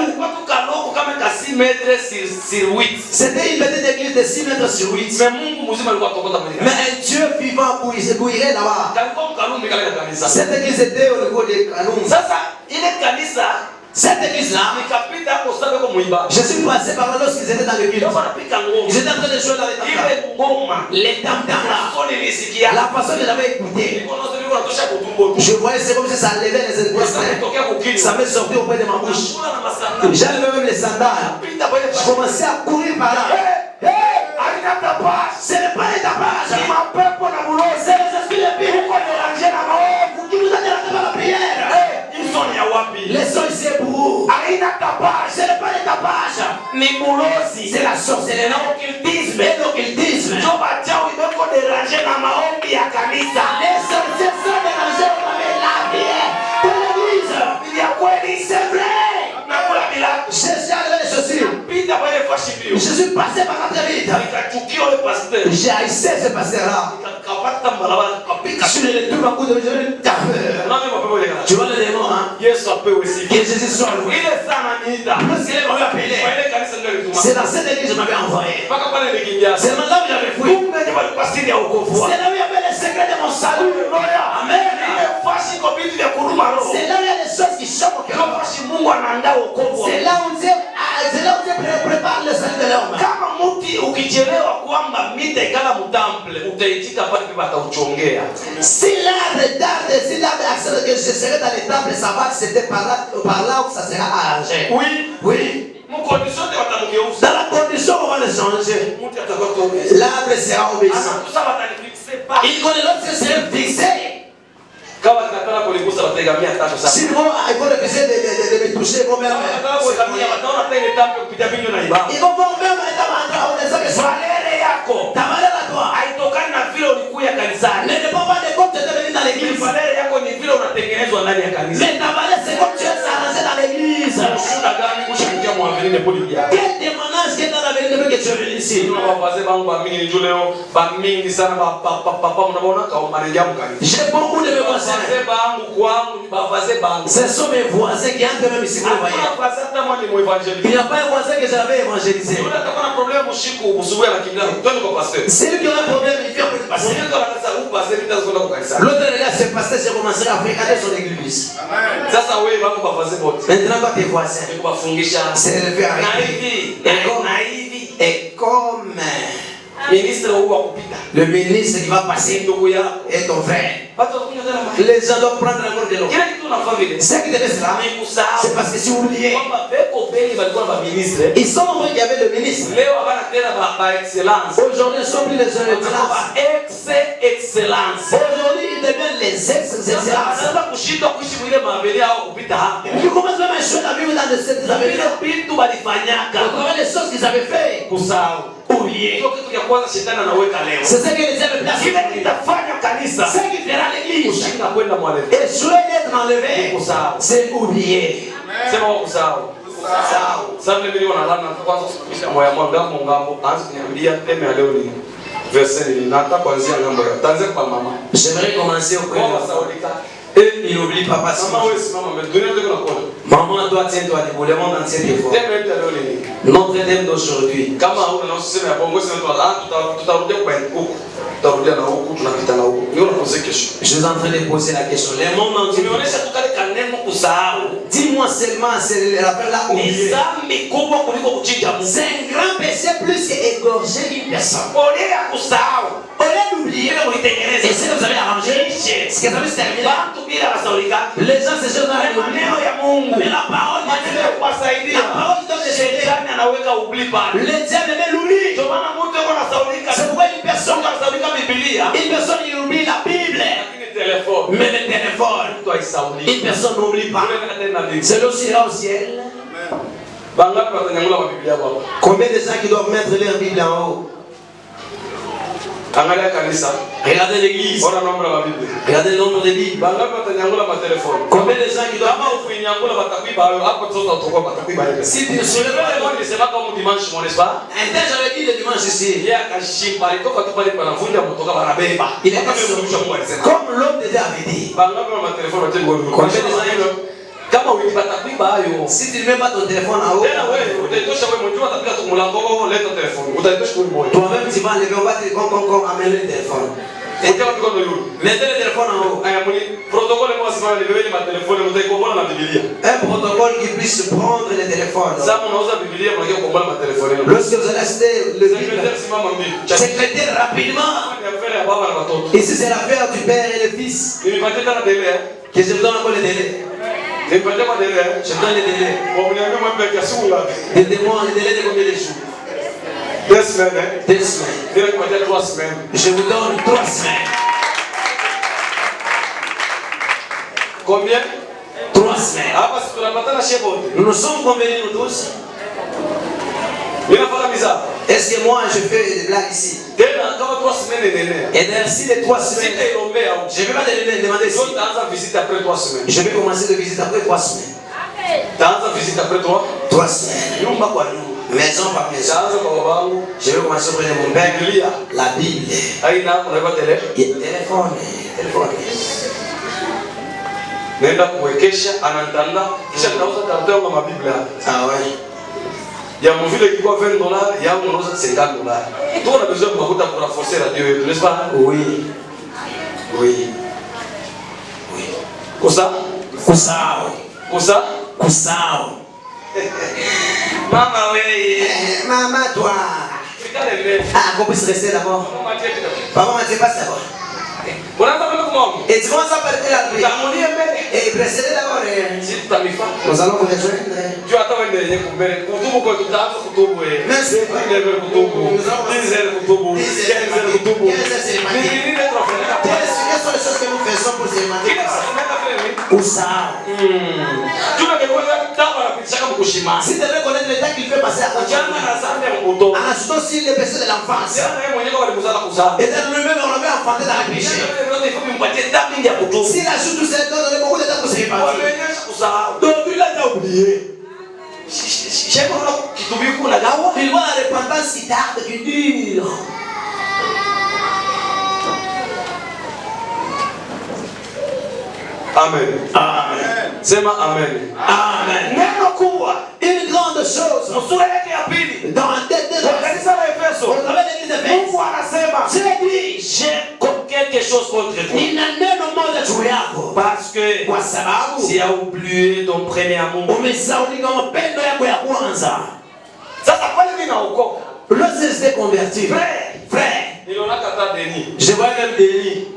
C'était une petite église de 6 mètres sur 8. Mais un Dieu vivant bouillerait là-bas. Cette église était au niveau de Kaloum. Cette église-là, je suis passé par là lorsqu'ils étaient dans l'église. Ils étaient en train de jouer dans les tam-tams là. La façon que j'avais écouté, je voyais c'est comme si ça levait les épaules. Ça m'est sorti auprès de ma bouche. J'avais même les sandales. Je commençais à courir par là. Ce n'est pas les tapages. C'est les esprits de pire. Qui vous a dérangé par la prière. Les sons ici pour vous. Ce n'est pas les tapages. C'est la sorcellerie. L'occultisme. Et l'occultisme. Les sorciers sont dérangés par la prière de l'église. C'est vrai. Je suis arrivé les chaussures. Je suis passé par là très vite. J'ai haïssé ce pasteur-là. Je le retourne à coup de tu vois le démon, hein? Que Jésus soit loué. Lorsqu'il est venu appeler, c'est dans cette église que je m'avais envoyé. C'est maintenant que j'avais fui. C'est là où il y avait les secrets de mon salut. Amen. C'est là où il y a des choses qui choquent. C'est là où Dieu prépare le salut de l'homme. ukichelewa kwamba mitekala mutample utaitika pale pia batauchongea. Si l'arbre tarde, si l'arbre accepte que je serai dans les temples, ça va que c'était par là où ça sera arrangé. Oui. Dans la condition on va le changer, l'arbre sera obéissant. Il connaît l'autre qui sera fixé. Si bon, il faut refuser de me toucher, ils vont même ta valeur à toi ne dépend pas de comme tu es venu dans l'église, mais ta valeur c'est comme tu es arrangé dans l'église. Quel témoignage qui est dans l'avenir depuis que tu es venu ici? J'ai beaucoup de mes voisins. Ce sont mes voisins qui entrent même ici, vous voyez. Il n'y a pas un voisin que j'avais évangélisé. Celui qui a un problème, il vient pour le pasteur. L'autre regarde ce pasteur, j'ai commencé à fréquenter son église. Maintenant, quand tes voisins s'est élevé avec et comme le ministre qui va passer est ton frère. Les gens doivent prendre la de l'eau. Ce qui devait se ramener, c'est parce que si vous oubliez, ils sont nombreux qu'il y avait le ministre. Aujourd'hui, ils sont plus les excellences. Aujourd'hui, ils deviennent les excellences. Ils commencent même à jouer la Bible dans cette avenirs. Les choses qu'ils avaient fait. Oublier. C'est ce que les avaient placé. Ce qui fera l'église. Et souhaiter d'être enlevé, c'est oublier. C'est bon, ça. Ça veut dire qu'on a j'aimerais commencer au premier. Et il n'oublie pas passer. Maman, toi, tiens-toi debout. Le monde entier est fort. Notre thème d'aujourd'hui. Je suis en train de poser la question. Le monde entier. Dis-moi seulement, c'est l'appel là. C'est un grand péché plus qu'égorger une personne. Au lieu d'oublier, et si vous avez arrangé, ce que vous avez terminé. Les gens se cherchent dans l'oublier. Mais la parole donne des aider. Le diable met l'oubli. C'est pourquoi une personne il oublie la Bible. Mais le téléphone, une personne n'oublie pas. C'est le sera au ciel. Combien de gens qui doivent mettre leur Bible en haut? Regardez l'église. Regardez le nombre de Bibles. Combien de gens qui doivent. Si tu se lèves, j'avais dit le dimanche ici. Il est comme l'homme de Dieu avait dit. Combien de gens? Si tu ne mets pas ton téléphone en haut, toi-même tu vas enlever, on va te dire comme amener le téléphone. Mettez le téléphone en haut. Un protocole qui puisse prendre le téléphone. Lorsque vous allez acheter le Bible, secrétaire rapidement. Ici c'est l'affaire du père et le fils. Que je vous donne encore le délai. Je donne le délai. Dites-moi le délai de combien de jours? 2 semaines. 2 semaines. Je vous donne 3 semaines. Combien? 3 semaines. Nous nous sommes convenus nous tous. Est-ce que moi je fais des blagues ici? Et si les 3 semaines, je ne vais pas te demander si. Je vais commencer de visite après 3 semaines. 3 semaines. Maison par maison. Je vais commencer auprès de mon père. La Bible. Téléphone. Nenda kuwekesha anantanda kisha tunauza karton kama Biblia. Ah ouais. Ya mvile kwa $20 ya unauza $50. Tu as besoin de mafuta pour renforcer la Dieu, n'est-ce pas? Oui. Kusao. Mama wewe. Mama toi. Ah, qu'on puisse rester d'abord. Papa Mathieu, passe d'abord. Et tu commences à parler la prière. Et précédez d'abord. Nous allons vous rejoindre. Merci. Quelles sont les choses que nous faisons pour se demander où ça? Si tu devais connaître le temps qu'il fait passer à côté, en ajoutant aussi les péchés de l'enfance. Et dans lui-même, on l'avait enfanté dans le péché. S'il ajoute tout ça, il donne beaucoup de temps pour se répartir. Donc il a déjà oublié. Il voit la repentance qui tarde, qui dure. Amen. Amen. Sema amen. Amen. Une grande chose. Dans un tête de quelque chose contre toi. Parce que tu as oublié ton premier amour. Lorsque j'étais converti, frère, je vois même Denis.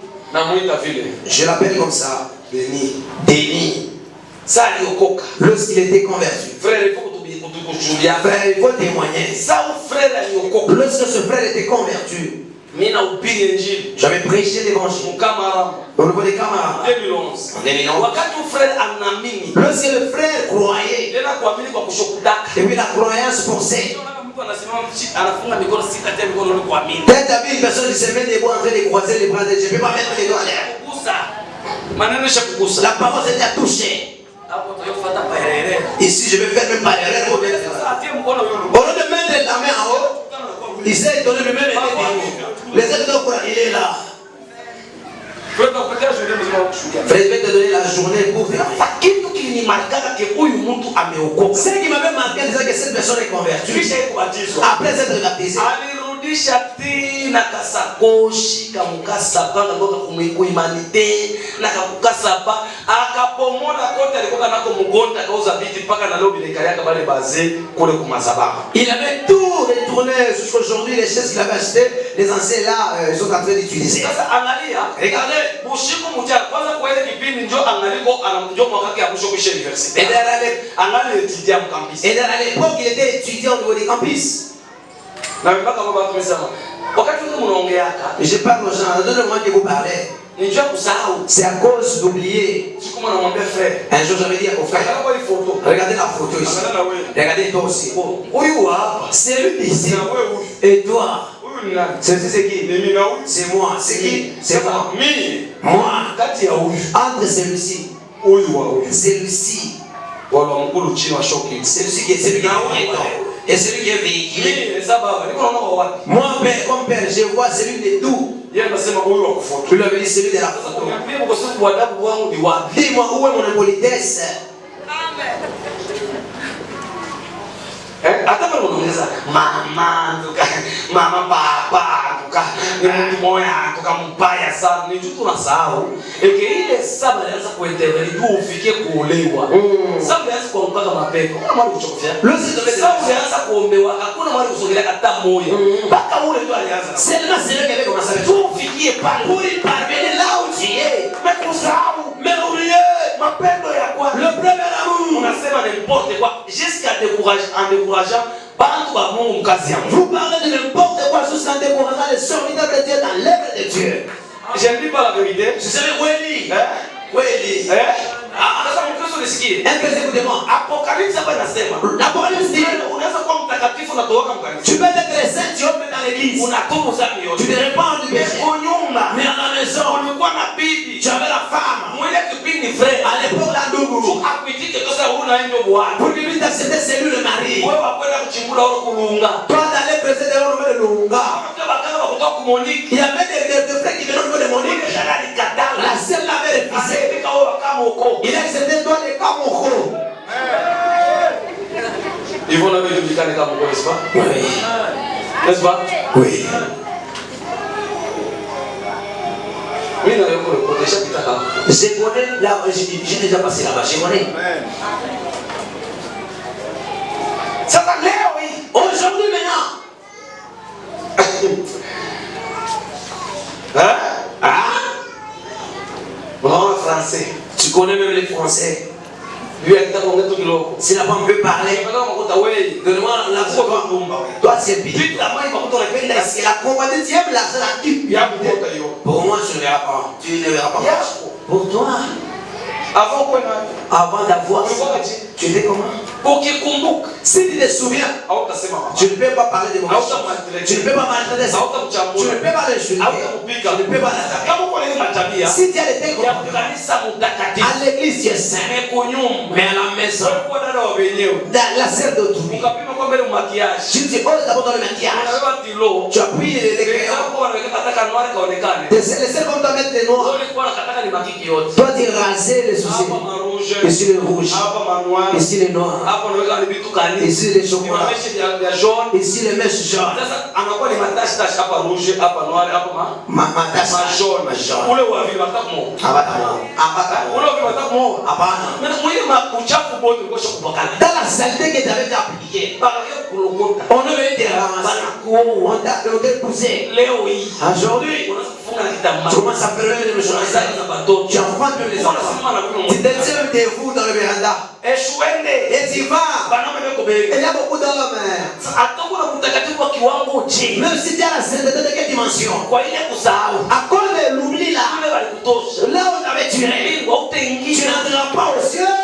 Je l'appelle comme ça. Denis. Lorsqu'il était converti. Frère, il faut témoigner. Lorsque ce frère était converti, j'avais prêché l'évangile au niveau des camarades. En 2011. Lorsque le frère croyait, et puis la croyance poussait. Peut-être une personne qui se met debout en train de croiser les bras, je ne peux pas mettre les doigts en l'air. La parole s'était à toucher. Ici, je vais faire même pas l'erreur. Au lieu de mettre la main en haut, il s'est donné le même effet. Les autres, il est là. Frère, je vais te donner la journée pour faire. Ce qui m'avait marqué, c'est que cette personne est convertie. Après être baptisé. na kasakoshi kamukasapa ngatoka kuimanite na kakukasapa akapomona kote alikuwa nako mugonda kauza biti paka na lobi lekaliaka bale baze kule kumazaba. Il avait tout retourné jusqu'aujourd'hui les chaises qu'il avait achetées, les anciens là ils sont en train d'utiliser. Sasa angalia, regardez, bushiku mtia kwanza kwa ile kipindi ndio angaliko anamjua mwaka ya mwisho kwa university. Et angalia étudiant au campus. Et à l'époque il était étudiant au niveau des campus. Na mpaka baba tumesema wakati wewe unaongeaka je parle aux gens de moi que vous parlez. C'est à cause d'oublier. Un jour j'avais dit au frère, regardez la photo ici, regardez toi aussi, c'est lui ici et toi. C'est qui? C'est moi. C'est qui? C'est moi. Moi. Entre celui-ci, celui-ci, celui-ci qui est celui qui est et celui qui est véhiculé. Moi, père, comme père, je vois celui de tout. Tu lui avais dit celui de la photo. Dis-moi où est mon impolitesse. Hata kama unaongeza mama tuka mama papa tuka ni mtu moya tuka mbaya sana ni kitu tunasahau eke ile saba inaanza kuendelea ndio ufike kuolewa saba inaanza kumpaka mapepo kuna mali kuchokofia saba inaanza kuombewa hakuna mali kusogelea hata moyo mpaka ule ndio alianza sema sema kile kama sasa tu ufikie pale pour parvenir là où tu es mais kusahau mais oublier mapendo ya kwa le premier amour unasema n'importe quoi jusqu'à décourageant vous parlez de n'importe quoi jusqu'à décourageant les serviteurs de Dieu dans l'œuvre de Dieu. Je ne dis pas la vérité. Je savais où elle dit. Où elle dit. Écoutez-moi. Apocalypse L'Apocalypse dit tu peux être saint, tu peux dans l'église. Tu te répands du péché. Mais à la maison, tu avais la femme. À l'époque, la double. Pour lui d'accepter, c'est lui le mari. Toi, d'aller presser devant le Lunga. Il y avait des frères qui venaient au niveau de Monique. La seule l'avait refusé. Il acceptait toi les Kamoko. Ils vont l'amener du Kamoko, n'est-ce pas? Oui. N'est-ce pas? Oui. Je connais là, j'ai déjà passé là-bas, je connais. Aujourd'hui maintenant, Français. Tu connais même les Français. Si la femme veut parler, donne-moi la voix. Toi, c'est bien. Parce que la convoitise, tu aimes l'argent, la tue. Pour moi, je ne verrai pas. Tu ne verras pas. Pour toi. Avant d'avoir ça, tu étais comment? Si tu te souviens, tu ne peux pas parler de mon chien. Tu ne peux pas maltraiter ça. Tu ne peux pas le juger. Tu ne peux pas l'attaquer. Si tu as des tels à l'église, tu es saint. Mais à la maison, la sœur d'autrui. Tu dis, oh, d'abord dans le maquillage. Tu as pris les crayons. Les seuls vont te mettre des noirs. Toi, tu raser les soucis. Ici le rouge. Ici le noir. Ici les chocolats. Ici les mèches jaunes. Dans la saleté que tu avais appliquée, on avait été ramassé. On t'a poussé. Aujourd'hui, tu commences à faire les choses. Tu enfants même les enfants. Tu te tiens des vous dans le véranda. Et tu vas. Il y a beaucoup d'hommes. Même si tu as la sainteté de quelle dimension? À cause de l'oubli là, là où tu avais tué, tu n'entreras pas au ciel.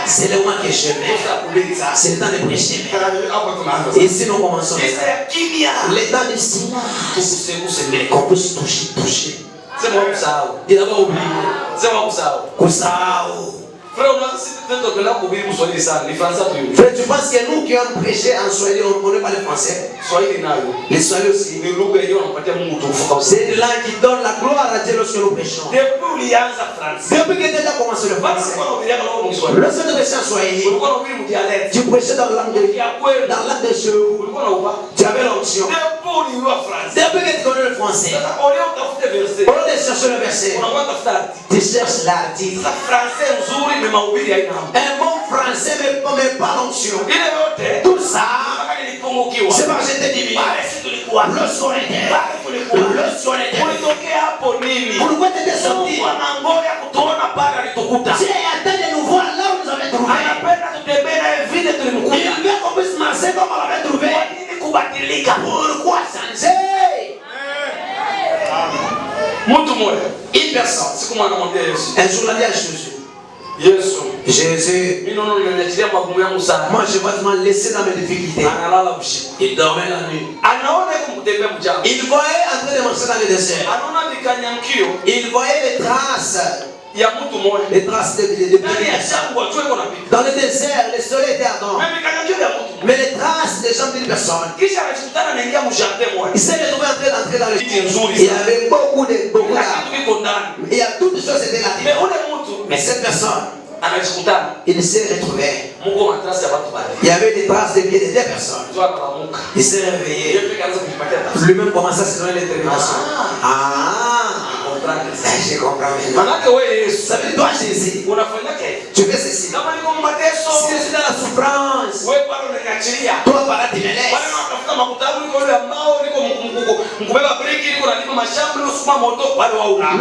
C'est le moment que je mets. C'est le temps de prêcher. Et si nous commençons, les temps de silence, qu'on puisse toucher. C'est moi qui ça. Il n'a pas oublié. C'est moi qui ça. Frère, tu penses que nous qui avons prêché en Swahili, on ne connaît pas le français? Les Swahili aussi. C'est de là qui donne la gloire à Dieu lorsque nous prêchons. Depuis que tu as commencé le français, lorsque tu prêchais en Swahili, tu prêchais dans la langue de chez vous. Tu avais l'onction. Depuis que tu connais le français, au lieu de chercher le verset, tu cherches l'artiste. Un bon français mais pas l'onction. Tout ça, c'est parce que j'étais divin. Le son était. Pourquoi tu étais sorti? Tu attends de nous voir là où nous avons trouvé. Il veut qu'on puisse marcher comme on l'avait trouvé. Pourquoi changer? Une personne. Un jour la vie a Jésus. Jésus, moi je vais te laisser dans mes difficultés. Il dormait la nuit. Il voyait en train de marcher dans le désert. Il voyait les traces. Les traces de dans le désert, le soleil était ardent. Mais les traces des jambes d'une personne. Il s'est retrouvé en train d'entrer dans le jardin. Il y avait beaucoup d'arbres. Il y a toutes les choses qui étaient là. Mais cette personne, il s'est retrouvé. Il y avait des traces de pieds de deux personnes. Il s'est réveillé. Lui-même commençait à se donner l'intervention. Je comprends maintenant. Ça veut dire toi Jésus, tu fais ceci. Si je suis dans la souffrance, toi par là tu me laisses.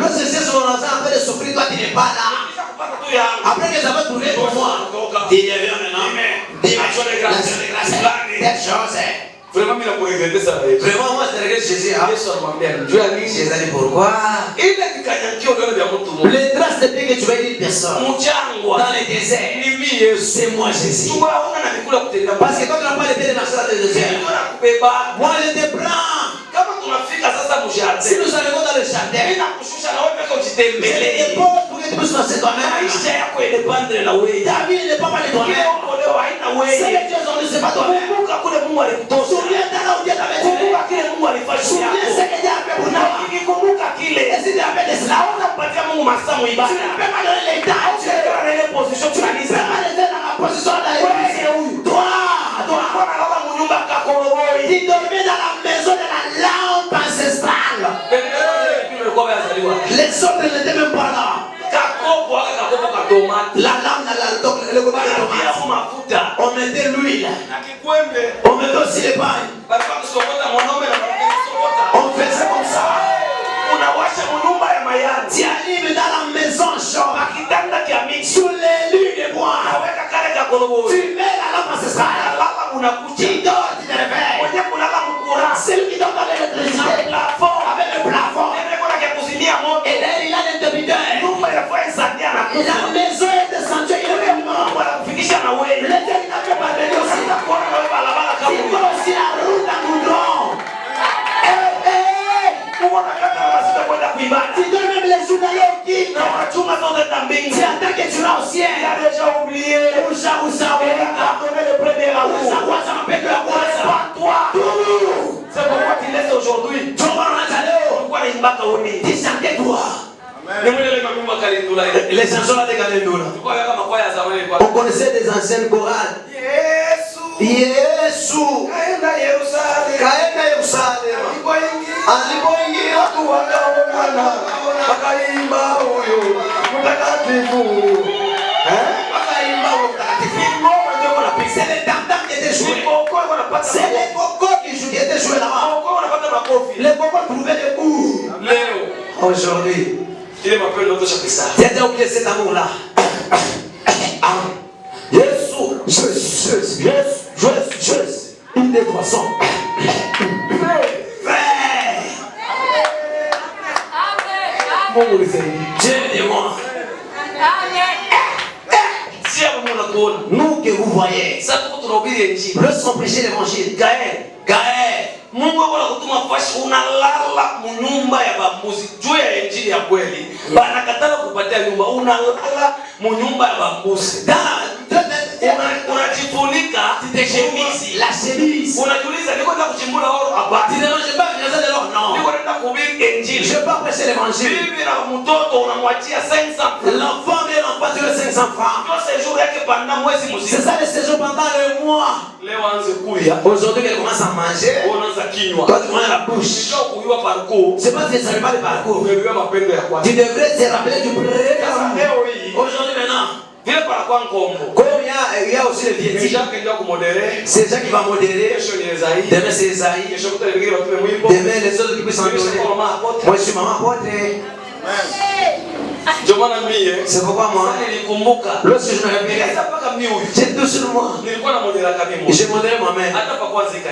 Lorsque je suis sur mon enfant en train de souffrir, toi tu n'es pas là. Après que j'avais trouvé pour moi, il y avait maintenant dimension de grâce, telle chose. Vraiment, moi je regrette Jésus. Jésus a dit pourquoi? Les traces de pieds que tu vas dire personne dans les déserts, c'est moi Jésus. Parce que quand tu n'as pas été dans le désert, moi j'étais blanc. Si nous arrivons dans le jardin, je les dépose pour que tu puisses passer toi-même. Ta vie n'est pas mal de toi-même. C'est les dieux on ne sait pas toi-même. Souviens-toi là où Dieu t'avait tiré. Souviens ce que Dieu a fait pour toi. Et si Dieu a fait de cela, tu ne peux pas donner les temps. Tu ne peux pas les positions. Tu ne peux pas les faire dans la position dans l'église. Toi, tu dormais dans la maison de la lampe ancestrale. Les autres n'étaient même pas là. La lampe, le gobelet de tomate. On mettait l'huile. On mettait aussi les pailles. On faisait comme ça. La maison est descendue immédiatement. Le Dieu qui n'a fait pas de Dieu aussi. Il va aussi la route à goudron. Tu donnes même les journaliers au guide. Tu attends que tu vas au ciel. Il a déjà oublié. Où ça, donné le premier amour. C'est pourquoi tu laisses aujourd'hui. Tu chantais toi. Les chansons là de Kalendula. On connaissait des anciennes chorales. Yesu kaenda Yerusalemu alipoingia watu wakaona wakaimba huyo mtakatifu wakaimba mtakatifu c'est les tam-tams qui étaient joués c'est les cocos qui étaient joués là-bas les cocos trouvaient des coups aujourd'hui tu as oublié cet amour là Jésus une des poissons. Dieu et moi. Nous que vous voyez, lorsqu'on prêchait l'évangile, Gaël, Mungu anakutuma fashi unalala munyumba ya bambuzi juu ya injili ya kweli. Banakatala kupatia nyumba unalala munyumba ya bambuzi. Unajifunika chemise, la chemise. Unajiuliza niko nataka kuchimbula oro hapa. Tu ne manges pas viande de l'or, non. Niko nataka kuhubiri injili. Je pas prêcher l'évangile. Bibi na mtoto unamwachia 500. L'enfant vient l'enfant sur 500 francs. Kwa séjour yake pendant mwezi mzima. C'est ça le séjour pendant le mois. Leo anze kuya. Aujourd'hui elle commence à manger. Unaanza kinywa. Quand tu manges la bouche. Sio kuyua parcours. C'est pas que ça ne pas le parcours. Kuyua mapendo ya kwanza. Tu devrais te rappeler du premier amour. Aujourd'hui maintenant. Vile para kwa nkombo. Comme il y a aussi le vietier. C'est ça qui va modérer. Demain c'est Esaïe. Demain les autres qui peuvent s'en donner. Moi je suis maman apôtre. C'est pourquoi moi, lorsque je me réveille, j'ai tout sur moi. Je modère moi-même.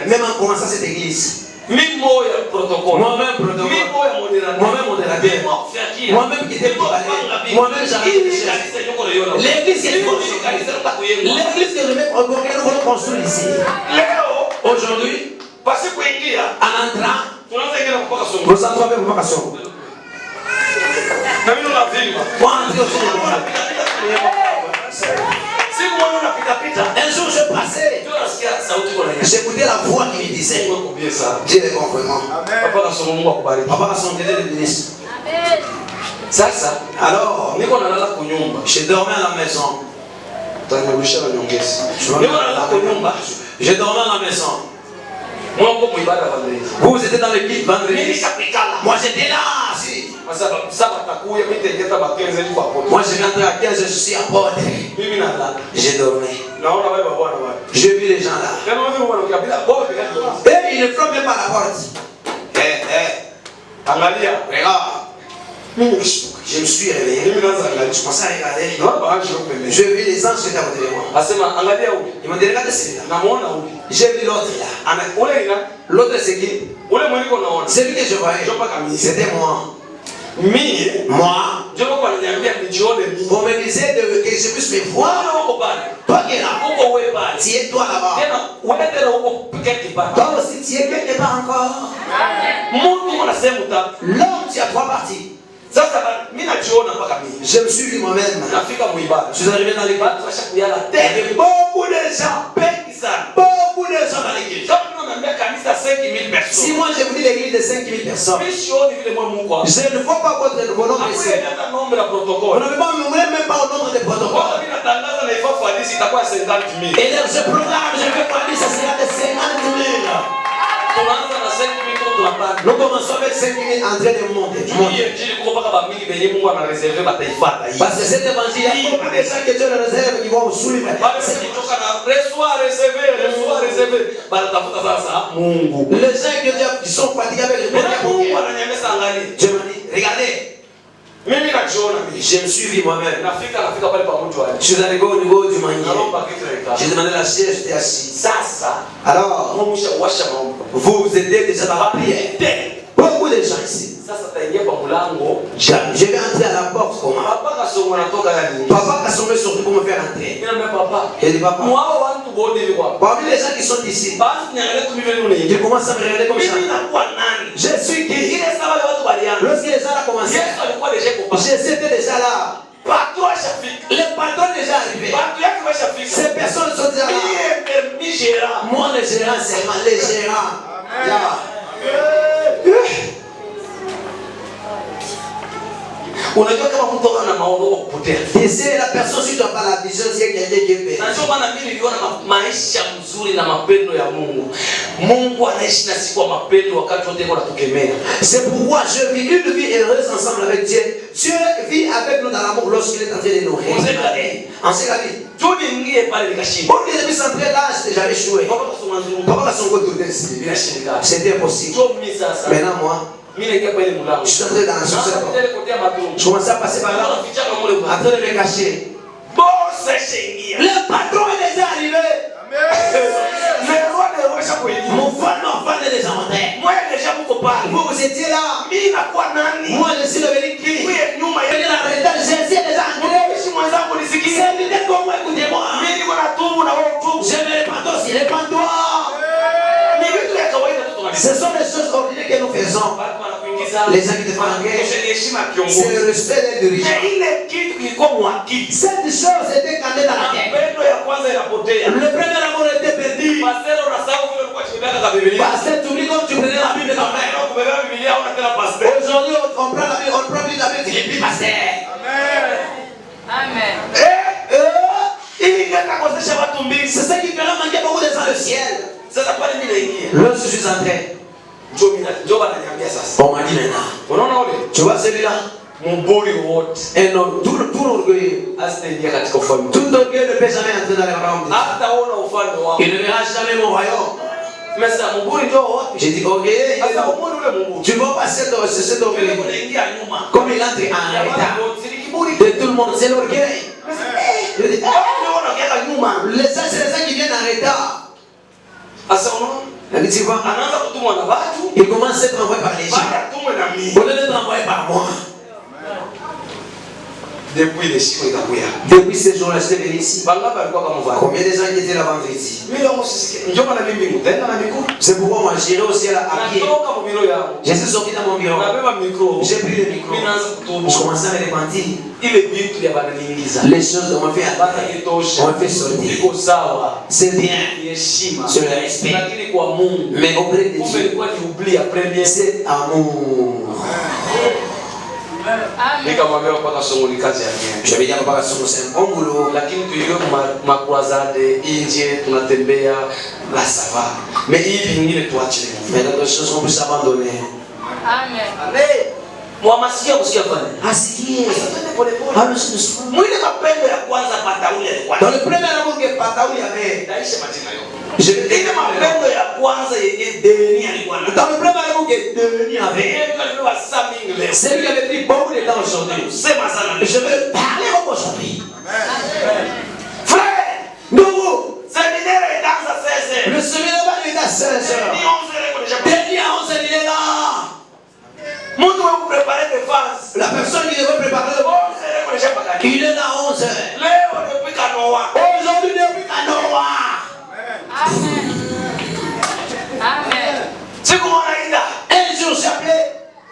Même en commençant cette église. Moi-même protocole. Moi-même modérateur. Moi-même qui était moi-même j'arrive. L'église que je vais construire ici. Aujourd'hui, en entrant, vous entrez avec vos vacations. Un jour je passais, j'écoutais la voix qui me disait Dieu est bon vraiment. Papa a son délai de ministre. Alors, je dormais à la maison. Je dormais à la maison. Vous étiez dans l'équipe vendredi. Moi j'étais là. Si. Moi je rentre à 15, je suis apôtre. J'ai dormi. J'ai vu les gens là. Et ils ne frappent même pas la porte. Regarde. Je me suis réveillé. Je commençais à regarder. J'ai vu les anges qui étaient à côté de moi. Ils m'ont dit regarde celui-là. J'ai vu l'autre là. L'autre c'est qui? Celui que je voyais. C'était moi. Moi, on me disait que je puisse me voir. Toi qui es là, tu es toi là-bas. Toi aussi tu es quelque part encore. L'homme, tu as trois parties. Je me suis vu moi-même. Je suis arrivé dans l'église. Il y avait beaucoup de gens. Beaucoup de gens dans l'église. Si moi j'ai voulu l'église de 5000 personnes, je ne vois pas votre nombre ici. Vous n'avez pas même pas au nombre de protocoles. Et là je programme, je fais parler, ça sera de 50 000. Nous commençons avec 5 000 en train de monter. Parce que cet évangile, il y a beaucoup de gens que Dieu le réserve qui vont suivre. Les gens qui sont fatigués avec le monde, Dieu m'a dit, regardez. Je me suis vu moi-même. Je suis arrivé au niveau du manier. J'ai demandé la chaise, j'étais assis. Alors, vous étiez déjà dans la prière. Beaucoup de gens ici. Sasa taingia kwa mlango. Je vais entrer à la porte comment? Papa kasongo anatoka yani. Papa a sommet sur pour me faire entrer. Mimi na papa. Il dit papa. Mwao watu wote ni kwa. Parmi les gens qui sont ici, Basi niangalie tu mimi nini. je commence à me regarder comme ça. Mimi nakuwa nani? Je suis qui? Ile sababu watu walianza. Lorsque les gens ont commencé, Yesu alikuwa déjà kwa. Jésus était déjà là. Patro ashafika. Les patrons déjà arrivés. Watu yake washafika. Ces personnes sont déjà là. Mimi gérant. Moi, le gérant, c'est moi, le gérant. Là. Unajua kama mtu ana maono kupotea. Ici, la personne, si tu n'as pas la vision, c'est quelqu'un qui est perdu. Na ndio maana mimi niliona maisha mzuri na mapendo ya Mungu. Mungu anaishi na sisi kwa mapendo wakati wote anatukemea. C'est pourquoi je vis une vie heureuse ensemble avec Dieu. Dieu vit avec nous dans l'amour lorsqu'il est en train de nous réveiller. En ce cas, Dieu n'ingie pale nikashinda. pour qu'il puisse entrer là, j'avais échoué. Papa va s'en retourner ici. C'était impossible. Maintenant, moi, Mimi naingia kwa ile mlango. je suis entré dans la Sasa société. ndio kotea madrum. Je commençais à passer par là, Anafichana mule en train de me cacher. boss ashaingia. Le patron est déjà arrivé. Leo washa kuingia. Mon fan est déjà entré. Moi déjà mko pale. Vous, vous étiez là. Mimi nakuwa nani? Moi, je suis le véhicule. Wewe nyuma Il ya est en retard. Jésus est déjà entré. Mwishi mwenzangu nisikie. C'est l'idée pour moi, écoutez-moi. Mimi niko na tubu na wewe tubu. Je me répands aussi, répands-toi. Ni vitu vya kawaida tu tunafanya. Ce sont les choses ordinaires que nous faisons. Watu wanakuingiza. Les gens qui te font entrer, Kesho ni heshima ya c'est kiongozi. le respect des dirigeants. Na ile kitu kilikuwa mwakiti. Cette chose était cantée dans la tête. Mapendo ya kwanza inapotea. Le premier amour était perdu. Pasero unasahau vile ulikuwa ukibeba kwa Biblia. Pasteur, tu oublies comme tu prenais la Bible quand même. Leo kubeba Biblia una tena pastor. Aujourd'hui, on prend la Bible, on prend plus la Bible, tu n'es plus pasteur. Amen. Ili ngatakosesha watu mbili. C'est ça qui fera manquer beaucoup de gens le ciel. Sasa pale mimi naingia. Lorsque je suis entré, Njoo ananiambia sasa. on m'a dit maintenant, Unaona ule? tu vois celui-là, Mburi wote. un homme, tout orgueilleux, Asitaingia katika ufalme. tout orgueilleux ne peut jamais entrer dans le royaume de Dieu. Hataona ufalme wako. Il ne verra jamais mon royaume. Mais ça mburi njoo wote. J'ai dit orgueilleux, Sasa mburi ule mburi. tu vas passer dans cet orgueil. Unaingia nyuma. Comme il entre en retard de tout le monde, c'est l'orgueil. Je dis, les gens, c'est les gens qui viennent en retard. Tu vois, il commence à être envoyé par les gens. Au lieu d'être envoyé par moi. Depuis ce jour-là, je suis venu ici. Combien de gens qui étaient là vendredi? C'est pourquoi moi j'irai au ciel à pied. Je suis sorti dans mon bureau. J'ai pris le micro. Je commençais à me repentir. Les choses on m'a fait sortir. C'est bien. C'est le respect. Mais auprès de Dieu, c'est amour. Nikamwambia mpaka somo ni kazi ya Mungu. Je vais dire papa somo c'est un bon boulot. Lakini tuiwe makwazade nje tunatembea la sava. Mais hii vingine tuache. Mais d'autres choses qu'on puisse abandonner. Amen. Amen. Mwamasikia kusikia fani. Asikie. Mwile mapendo ya kwanza Patauli alikuwa. Dans le premier amour que Patauli avait. Daisha majina yote. Je vais dire mapendo ya kwanza yenye Deni alikuwa na. Dans le premier amour que Deni avait. C'est lui qui avait pris beaucoup de temps aujourd'hui. Je vais parler aujourd'hui. Frère, nous, séminaire est dans sa 16h. Le séminaire est à 16h. Deni à 11h, il est là. Mungu va vous préparer des phases. La personne qui devait préparer le monde, il est là à 11h. Aujourd'hui, depuis Kanoa. Amen. Amen. Un jour, j'ai appelé.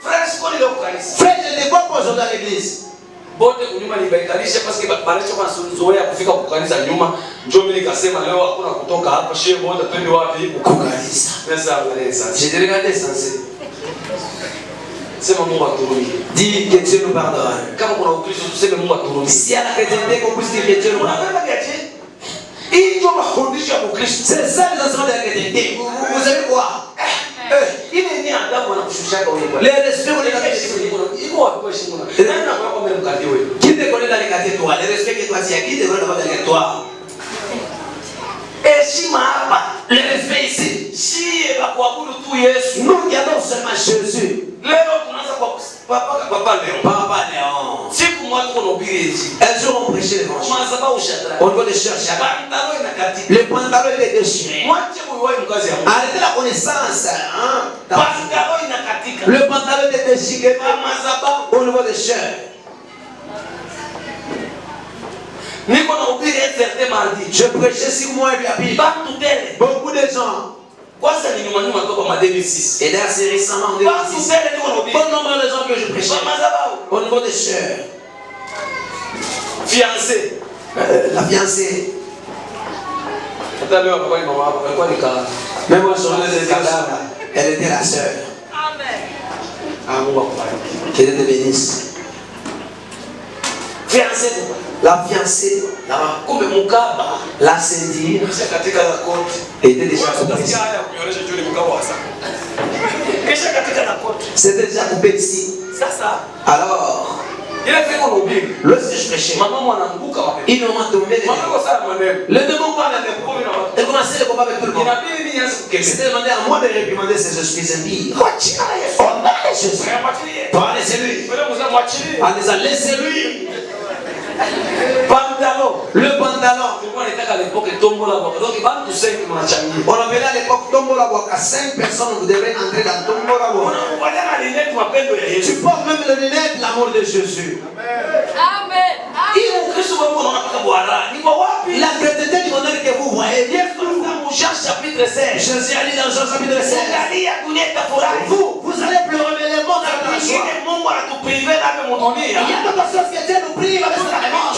Frère, je ne vois pas aujourd'hui à l'église. Bote kunyuma nibaikalisha paske banacho mazoea kufika kukanisa nyuma njoo mimi nikasema leo hakuna kutoka hapa shehe moja twende wapi kukanisa pesa angalia sasa je te regarde sensé sema Mungu aturumie dis que Dieu nous pardonne kama kuna ukristo tuseme Mungu aturumie si à la chrétienté qu'on puisse dire que Dieu nous pardonne hii ndio mafundisho ya Ukristo c'est ça les enseignements de la chrétienté vous savez quoi ile ni adabu anakushushaka wewe les respects on les a iko wapi kwa shimo nani anakuwa kwa mbele mkadi wewe qui te connaît dans les quartiers toi les respects que toi tu as qui te connaît dans les toi heshima hapa le respect ici si ba kuabudu tu Yesu nous qui adorons seulement Jésus leo tunaanza kwa papa Léon siku moja kuna ubiri hizi un jour on prêchait l'évangile on doit les chercher le pantalon était déchiré arrêtez la connaissance hein? pantalon inakatika le au niveau des chairs. Je prêchais 6 mois et puis beaucoup de gens. Et d'ailleurs c'est récemment en 2006. Bon nombre de gens que je prêchais au niveau des chairs. Fiancé. La fiancée. Même moi sur le cadavre, elle était la sœur. Amen. Que Dieu te bénisse. Fiancé. La fiancée, la ceinture était déjà coupée. C'était déjà coupé ici. Alors, lorsque je prêchais, il m'a tombé le démon a commencé le combat avec tout le monde. C'était demandé à moi de réprimander ces esprits impies. Laissez-lui. En disant, laissez-lui. Le pantalon. On appelait à l'époque Tombola Waka. 5 personnes, vous devez entrer dans Tombola Waka. Tu portes même le lunette, l'amour de Jésus. Amen. La chrétienté du bonheur que vous voyez, Jean chapitre 16. Jésus a dit dans Jean chapitre 16. Vous allez pleurer les mots de la joie. Il y a d'autres choses que Dieu nous prive avec la demande.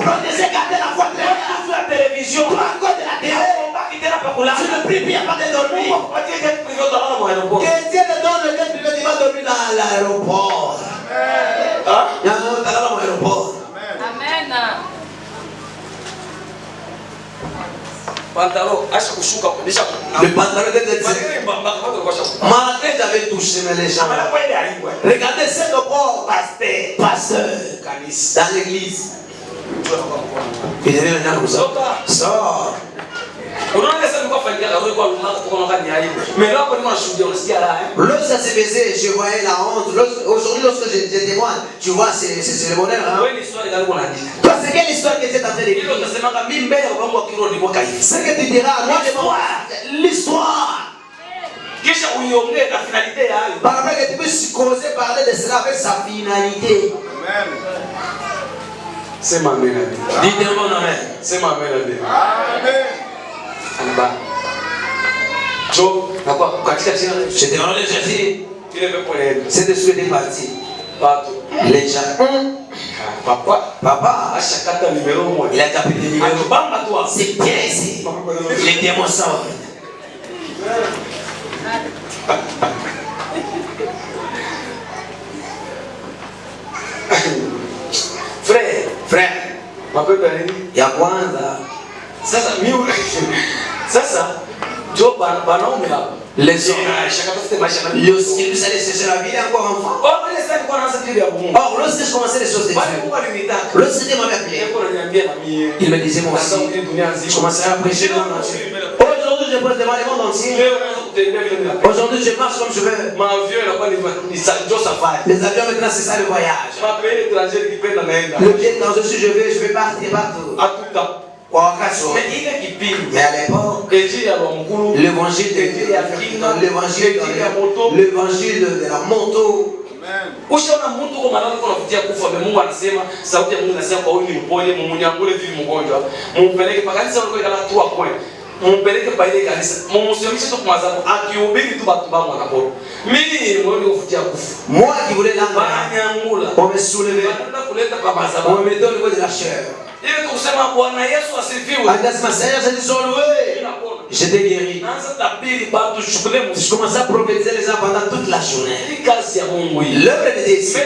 Protégez, gardez la foi très bien. La télévision, à cause de la télé. Tu ne pries plus, il n'y a pas de dormir. Que Dieu te donne le bien privé, tu vas dormir dans l'aéroport. Il y a un autre dans l'aéroport. Amen. Le pantalon était dit. Malgré j'avais touché mais les gens. Regardez cet port, pasteur, dans l'église. Il devait venir comme ça. Sors. Lorsque ça se faisait, je voyais la honte. Aujourd'hui, lorsque je témoigne, tu vois, c'est le bonheur. Toi, c'est quelle histoire que tu es en train d'écrire? Ce que tu diras, moi, l'histoire. Par rapport que tu peux causer parler de cela avec sa finalité. C'est ma mère. Dites un bon amen. C'est ma mère. Amen. J'étais dans le Jésus. C'était ce qui était parti. Les gens. Papa, il a tapé le numéro. C'est bien ici. Les démons sortent. Frère, ya kwanza sasa jo banaume hapa les hommes lorsqu'ils allaient chercher la vie encore enfant. Or lorsque je commençais les choses de Dieu, lorsque Dieu m'avait appelé, il me disait moi aussi, je commençais à prêcher le monde entier. Aujourd'hui je prêche devant le monde entier. Aujourd'hui je marche comme je veux. Les avions maintenant c'est ça le voyage. Le pied dans ce je vais partir partout. Mais à l'époque, l'évangile de la moto. Ushaona mtu kwa maana alikuwa anavutia kufa, Mungu anasema, sauti ya Mungu inasema kwa huyu ni mpole, mumunyangule vivi mgonjwa, mumpeleke pa kanisa uliko ikala tu akwe. Mumpeleke pa ile kanisa, mumusimamishe tu kwa sababu akihubiri tu watu bangu wanapona. Mimi moyo kuvutia kufa. Moi qui voulais l'angle, Banyangula. on me soulevait. Banaenda kuleta kwa mazabahu. On me donne le niveau de la chair. Ile kusema Bwana Yesu asifiwe. Akasema Seigneur, je dis loué. J'étais guéri. Je commençais à prophétiser les gens pendant toute la journée. L'œuvre de Dieu.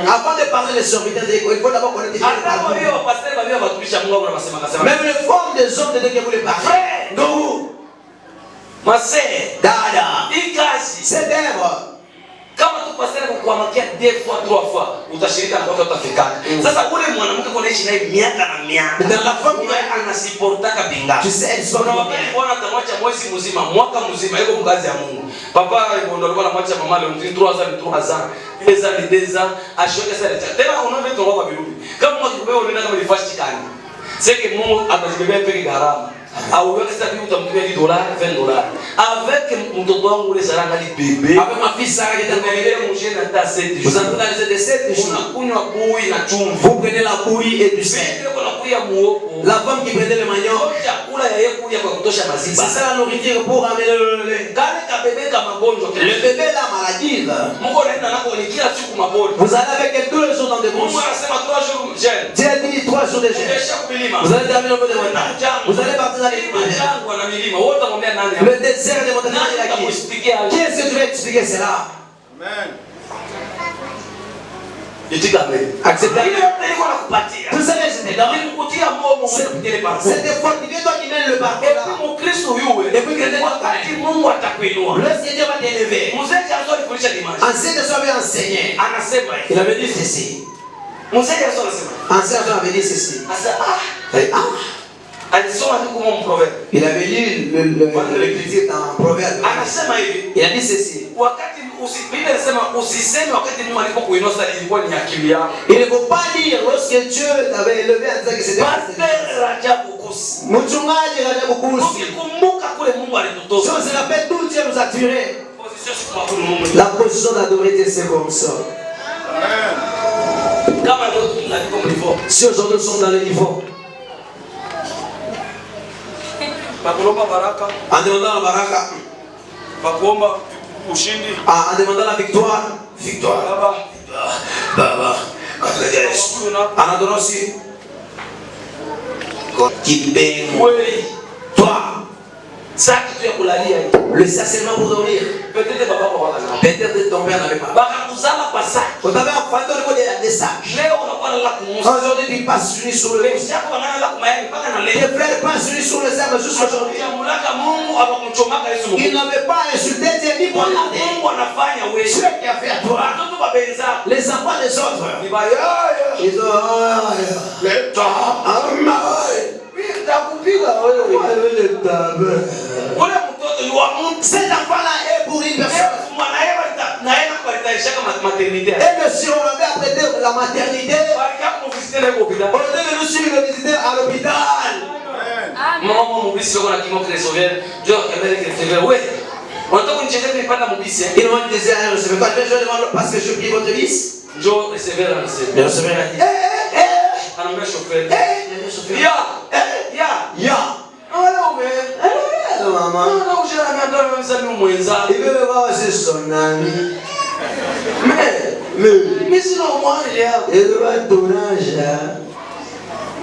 Avant de parler des serviteurs de l'école, il faut d'abord connaître les même les formes des hommes de Dieu que vous les parlez. Nous, ma sœur, Dada, cette œuvre. Kama tu pasere kukuamakia 2 fois 3 fois utashirika na watu utafika. Sasa ule mwanamke anaishi naye miaka na miaka. Dans la femme yeye anasiportaka binga. Tu sais elle soit bwana atamwacha mwezi mzima, mwaka mzima yuko mkazi ya Mungu. Papa ndo alikuwa anamwacha mama leo 3 ans ashweke sasa. Tena unaona vitu kwa bibi. Kama ukibeba unaenda kama ni fast kani. C'est que Mungu atajibebea peke gharama. Au wewe sasa hivi utamtumia $10, $20. Avec mtoto wangu ule saranga ni bébé. Avec ma fille Sarah qui est Tunaendelea mshene hata 7 jours. vous entrez des 7 jours. Unakunywa bui na chumvi. Vous prenez la bouillie et du sel. Sasa kuna kuya muogo. La femme qui prenait le manioc, Chakula ya yeye kuya kwa kutosha maziba. c'est ça la nourriture pour amener le lait. Kale kabebe kama magonjwa. Le bébé la maladie là. Mungu anaenda nako ni kila siku magonjwa. Vous allez avec elle tous les jours dans des Mungu bouches. anasema 3 jours jeûne. Dieu a dit 3 jours de jeûne. Kesha kubilima. Vous allez terminer au bout de montagne. Vous allez partir dans les montagnes. Jangwa na milima. Wote wamwambia nani? Le désert des montagnes Nani il a qui? atakusikia? Qui est-ce que tu vas expliquer cela? Amen. Itika amen. Acceptez. Ile yote iko nakupatia. Tout ça c'était dans Nilikutia moyo mwenye parcours. c'était fortifié toi qui mène le parcours là. Mkristo yule. Depuis que tu Wakati Mungu atakuinua. le Seigneur va t'élever. Mzee Jason alifundisha dimanche. Ancien de soi avait enseigné. Anasema hivi. Il avait dit ceci. Mzee Jason anasema. Ancien de soi avait dit ceci. Asa alisoma tu kama proverbe. Il avait lu l'écriture dans Proverbe. Anasema hivi. Il a dit ceci. Wakati Biblia inasema usiseme wakati Mungu alipokuinua sasa ilikuwa ni akili yako. Il ne faut pas dire lorsque Dieu t'avait élevé en disant que c'était Pasteur Rajabu Kusi. Mchungaji Rajabu Kusi. Ukikumbuka kule Mungu Si alitutoa. on se rappelle d'où Dieu nous a tirés. Position si kwa Mungu. La position d'adorer Dieu c'est comme ça. Kama ndio tunalikuwa mlivyo. Si aujourd'hui nous sommes dans le niveau, Bakulomba baraka, en demandant la baraka, bakuomba ushindi. en demandant la victoire, victoire. Baba, Baba, en adorant aussi, wewe toi, sasa kitu ya kulalia hii. le stationnement pour dormir. Peut-être baba kwa wakati. Peut-être ton père n'avait pas. Bakakuzala kwa sasa. On t'avait enfanté au niveau des sacs. Leo unakuwa na la kumusa. Aujourd'hui, tu passes une nuit sur le lit. Usiako wanana la kumayani mpaka na Tes leo. frères passent une nuit sur le sable jusqu'aujourd'hui. Mulaka Mungu abakumchomaka Yesu Mungu. Ils n'avaient pas insulté Dieu ni Mungu condamné. anafanya wewe. Dieu qui a fait à toi. Watoto babenza. Les enfants des autres. Ni bayaya. Ils ont. Leta. Nitakupiga wewe. Ule mtoto ni wa Mungu. Cet enfant-là est pour une personne. Mwana Eva naenda kubaitaisha kama maternité. Et le surnommé a prêté la maternité. Barika kumvisiter leo hospital. On devait nous suivre le visiter à l'hôpital. Mama mubisi wako na kimo kresovia. Jo kebele kresovia wewe. Unataka kunichezea nipanda mubisi. Il m'a dit, je ne sais pas, je demande parce que je prie votre fils. Jo receveur anasema. Le receveur a dit, Anaambia chauffeur. ya, Ya. Hello man. hello maman. Ana ujana ndio mzami mwenza. Il veut voir c'est son ami. Mais mimi sina mwali leo. Il doit ton âge là.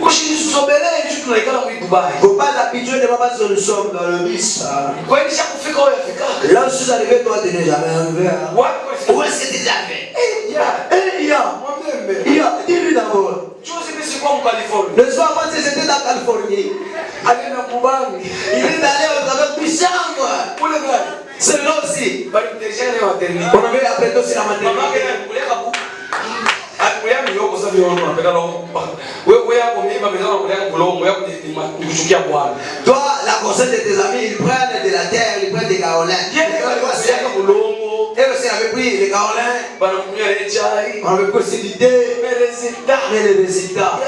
Usinisobele hivi tunaikala mu Dubai. Faut pas t'habituer de voir parce que nous sommes dans le bus. Kwa nini shakufika wewe fika? Là où je suis arrivé, toi tu n'es jamais arrivé. Wapi Où est-ce que tu l'as fait? ya, mwambie. Dis-lui d'abord. Juzi mimi sikuwa mu California. Le soir avant c'était dans la Californie. Alienda Kubangi. Il est allé au travers du chambre. Kule gani? Celui-là aussi. Bali mteshane wa maternité. On avait appris aussi la Mama maternité. yake kuleka bu. Akuya miyoko sasa ndio unapeka lo. Wewe yako mimi mabezana kuleka kulongo yako ni kuchukia bwana. Toi, la grossesse de tes amis, ils prennent de la terre, ils prennent des carolins. Yeye kulongo. Et aussi avait pris les carolins. Bana kunywa ile chai. On avait aussi l'idée. Melezita. Mais les résultats.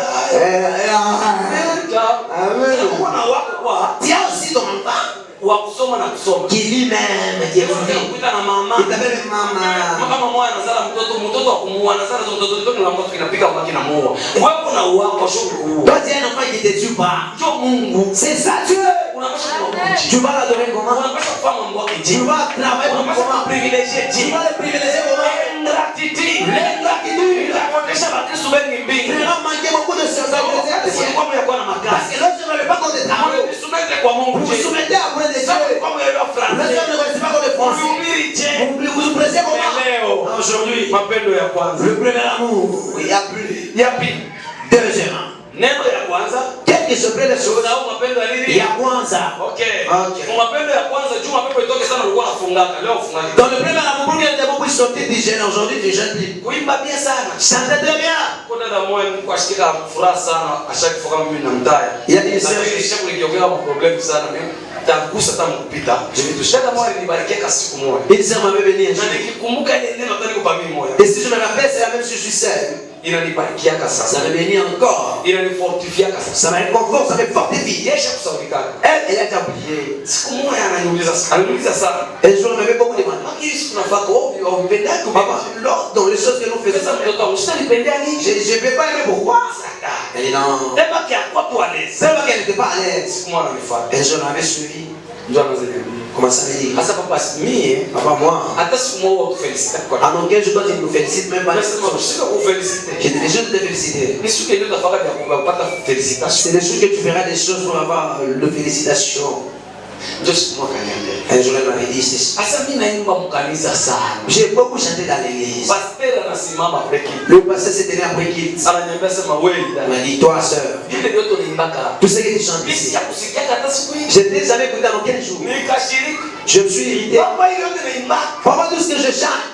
Amen. Kuna wako kwa Tu as aussi ton enfant wa kusoma na kusoma. qui lui-même qui étudie. Kuita na mama. Il t'appelle maman. Kama mwana anazala mtoto wa kumuua anazala mtoto na mtoto kinapiga mbaki na muua. Wewe kuna uwako shughuli. Toi, tu as un enfant qui te tue pas. Ndio Mungu. C'est ça, Dieu. Unapaswa kumwabudu. Tu vas l'adorer comment? Unapaswa kufanya mambo yake Tu jini. vas travailler Unapaswa comment? privilégier Tu jini. vas le privilégier comment? Ingratitude. L'ingratitude. Itakuonyesha Wakristo wengi Tu mbingu. vas manquer beaucoup de choses. Kwa Mungu yakuwa na Parce makazi. que l'autre ne veut pas qu'on te travaille. Msumete kwa Mungu. Vous vous soumettez à vous de Dieu. Kwa Mungu ya L'autre France. ne connaissez pas comme les Français. Kuhubiri je. Vous vous pressez comment? Leo. Aujourd'hui, Mapendo ya kwanza. le premier amour, il n'y a plus. Ya pili. Deuxièmement, Neno ya kwanza. quel que se plaît les choses, Au mapendo ya il nini? y a kwanza. Okay. Okay. Kwa mapendo ya kwanza juu mapepo itoke sana ulikuwa unafungaka. Leo ufungaje? Dans le premier amour, pour que les démons puissent sortir du jeûne, aujourd'hui tu jeûnes plus. Kuimba bien sana. Chantez très bien. Kwa dada moyo Mungu ashika furaha sana ashakifoka mimi na mtaya. Yaani Sasa nishakulikiongea kwa problem sana mimi. Tagusa hata mkupita. Dada moyo nibarikia siku moja. Il s'est m'avait venu un jour. Na nikikumbuka ile neno tani kwa mimi moyo. Et si je me rappelle, c'est la même chose que je suis seul. inanibarikiaka Ça sasa, me bénit encore. inanifortifiaka sasa. Ça me réconforte, ça me fortifie. Yesha kusaurikaka. Elle a déjà oublié. Siku moja ananiuliza sana, Un jour, elle m'avait beaucoup demandé. lakini siku nafaka ovyo au vipendaki Papa, dans les choses que nous faisons, pesa mtoto wangu sitalipendea nini? je ne peux pas aimer pourquoi. Elle dit non. Teba kia kwa tu alezi. C'est vrai qu'elle n'était pas à l'aise. Siku moja ananifuata. Un jour, elle m'avait suivi. Ndio anaanza niambia. Comment ça veut dire? Hasa papa mie Papa, moi, hata siku moja utufelicite kwa. en aucun jour, toi, tu nous félicites même pas. Nasema ushika kufelicite. J'ai des choses de te féliciter. Ni siku ile utafaka ya kupata felicitation. C'est des choses que tu feras des choses pour avoir de félicitations. Ndio siku moja kaniambia. Un jour, elle m'avait dit ceci. Hasa mimi naimba mkanisa sana. J'ai beaucoup chanté dans l'église. Pasteur anasimama après qui. Le pasteur s'est tenu après qu'il Ananiambia sema wewe m'a dit, toi, sœur, vile vyote unaimbaka. tout ce que tu chantes Mimi ici, sijakusikiaka hata siku hii. je ne t'ai jamais écouté dans quel jour. Nikashiriki. Je me suis irrité. Papa ile yote naimbaka. Papa, tout ce que je chante,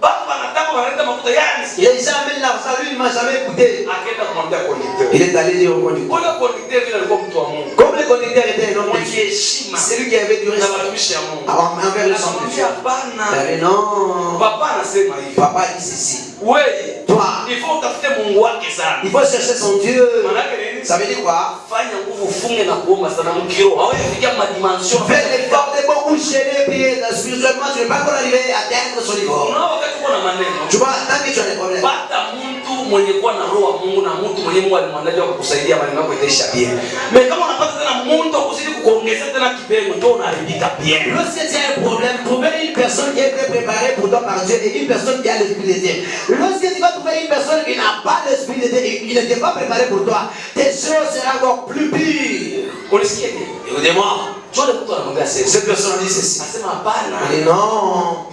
Baba wanataka wanaleta mafuta yani. les gens amènent l'argent, lui, il ne m'a jamais écouté. Akaenda kumwambia conducteur. Il est allé dire au conducteur. Ule conducteur vile alikuwa mtu wa Mungu. Comme le conducteur était un homme de Mwenye Dieu, heshima. c'est lui qui avait du Na respect watumishi ya Mungu. envers le sang de Dieu. Akamwambia hapana. Il avait non. Papa anasema hivi. Papa dit ceci. Wewe, Toi, il faut utafute Mungu wake sana. il faut chercher son Dieu. Maanake nini? Ça veut dire quoi? Fanya nguvu, ufunge na kuomba sana mkiro. Hawezi kufikia madimension. Fais l'effort de beaucoup gêner, puis spirituellement, tu ne peux pas encore arriver à atteindre son niveau. Unaona wakati uko na maneno. Tu vois, tant que tu as des problèmes, Pata mtu mwenye kuwa na roho wa Mungu na mtu mwenye Mungu alimwandalia wa kukusaidia maneno yako itaisha bien. Mais kama unapata tena mtu akuzidi kukuongezea tena kipengo ndio unaharibika bien. lorsque tu as un problème, trouver une personne qui a été préparée pour toi par Dieu et une personne qui a l'esprit de Dieu. Lorsque tu vas trouver une personne qui n'a pas l'esprit de Dieu et qui n'était pas préparée pour toi, tes choses seront encore plus pires. Unasikia nini? Écoutez-moi, Jole mtu anamwambia sasa. cette personne dit ceci. Anasema hapana. Il dit non,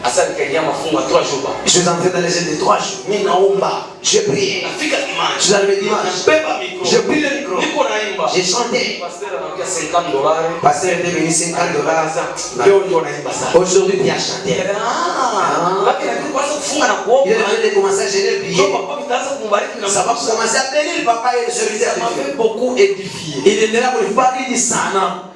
Asa nikaingia mafungo ya 3 jours. je suis entré dans les jeunes de 3 jours. Mimi naomba. J'ai prié. Nafika Je suis dimanche. arrivé dimanche. Nabeba micro. J'ai pris le micro. Niko naimba. J'ai chanté. Pasteur anaongea $50. Pasteur était venu $50. Leo ndio naimba sana. Aujourd'hui, tu as chanté. Lakini lakini kwanza kufunga na Il est kuomba. venu de commencer à gêner, prier. Ndio papa mtaanza kumbariki na Ça va commencer à bénir le papa et le serviteur ça de m'a Dieu. fait beaucoup édifié. Il est là pour le faire, il dit ça, non.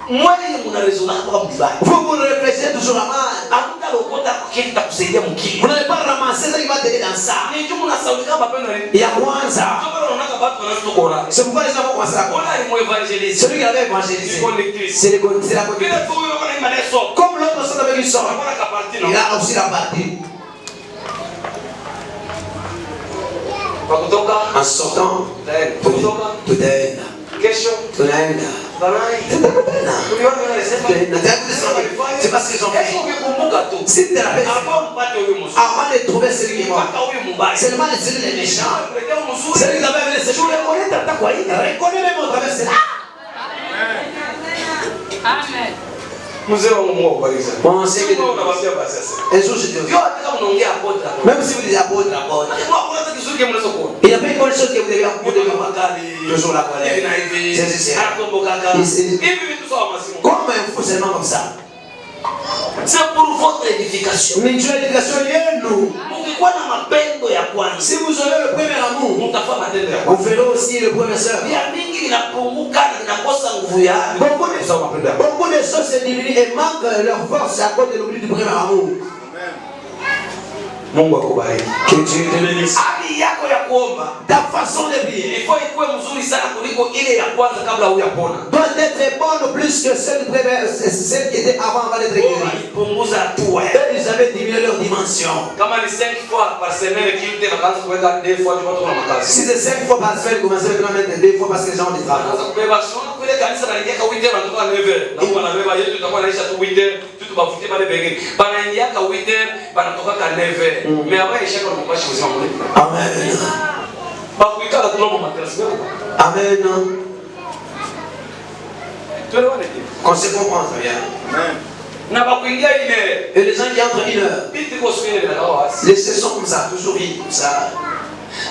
Mwele mnarezo kwa mbaya. Vous vous réfléchissez toujours à mal. Hakuna lokota kile kitakusaidia Vous mkili. n'allez pas ramasser ça qui va t'aider dans ça. Ni jumu na sauti kama mapendo ni. Il y a Kwanza. Kama unaona watu wanazokora. C'est pourquoi les gens vont commencer à Ona croire. ni mwevangeliste. Celui qui avait évangélisé, Ni conductrice. c'est la Vile côté. tu huyo kana imani sio. Comme l'autre personne avec une sorte, Hakuna kapati il na. a aussi la partie. Kwa kutoka En sortant, kutoka tout est là. kesho Tout est là. barai. Uliona wanasema C'est parce qu'ils ont fait. kesho ukikumbuka tu. Si tu l'avais Hapo mpate huyo mzuri. avant de trouver celui qui est mort, Mpaka huyo mbaya. seulement les celui les méchants. Kuletea mzuri. Celui qui avait amené ce jour, Unaona hata kwa hii. reconnais même au travers de cela. Amen. Mzee wangu Mungu akubariki. Bon, c'est que Unamwambia basi sasa. un jour je te dis, Ndio hata kama unaongea apota. même si vous dites apôtre, Hakuna hata kizuri kama unaweza kuona. il n'y a pas une bonne chose que vous devez avoir. Toujours la colère. Hivi na hivi. C'est Anakumbukaka. Hivi vitu sawa masimu. comme un fou seulement comme ça. C'est pour votre édification. Mais tu as l'éducation nous. Mkikuwa na mapendo ya kwanza, Si vous aurez le premier amour, mtafanya matendo ya vous kwanza. ferez aussi le premier sœur. Vya mingi vinapunguka na vinakosa nguvu yake. Beaucoup de choses se diminuent et manquent leur force à cause de l'oubli du premier amour. Mungu akubariki. Que Dieu te bénisse. Hali yako ya kuomba Ta façon de prier ilikuwa ikuwe mzuri sana kuliko ile ya kwanza kabla hujapona. doit être bonne plus que celle qui était avant d'être guérie. Punguza hatua. Eux, ils avaient diminué leur dimension. Kama ni 5 fois par semaine kilte na kaanza kuweka 2 fois tu watu na makazi. Si c'est 5 fois par semaine, commencez maintenant à mettre 2 fois parce que les gens ont du travail. Anaanza kubeba shona kule kanisa na ingia ka wite na kutoka 9h. Na huwa anabeba yetu tutakuwa naisha tu wite, tu tubafutie pale bengine. Bana ingia ka wite, bana toka ka 9h. Mais avant isha kwa mpashi uzima mule. Amen. Ba kuikala tu lomo materasi wewe. Amen. Tuelewane hivi. On se comprend très bien. Na ba kuingia ile Et les gens qui entrent 1 heure, biti kwa siku ile na wasi. les sessions comme ça, toujours vite, comme ça.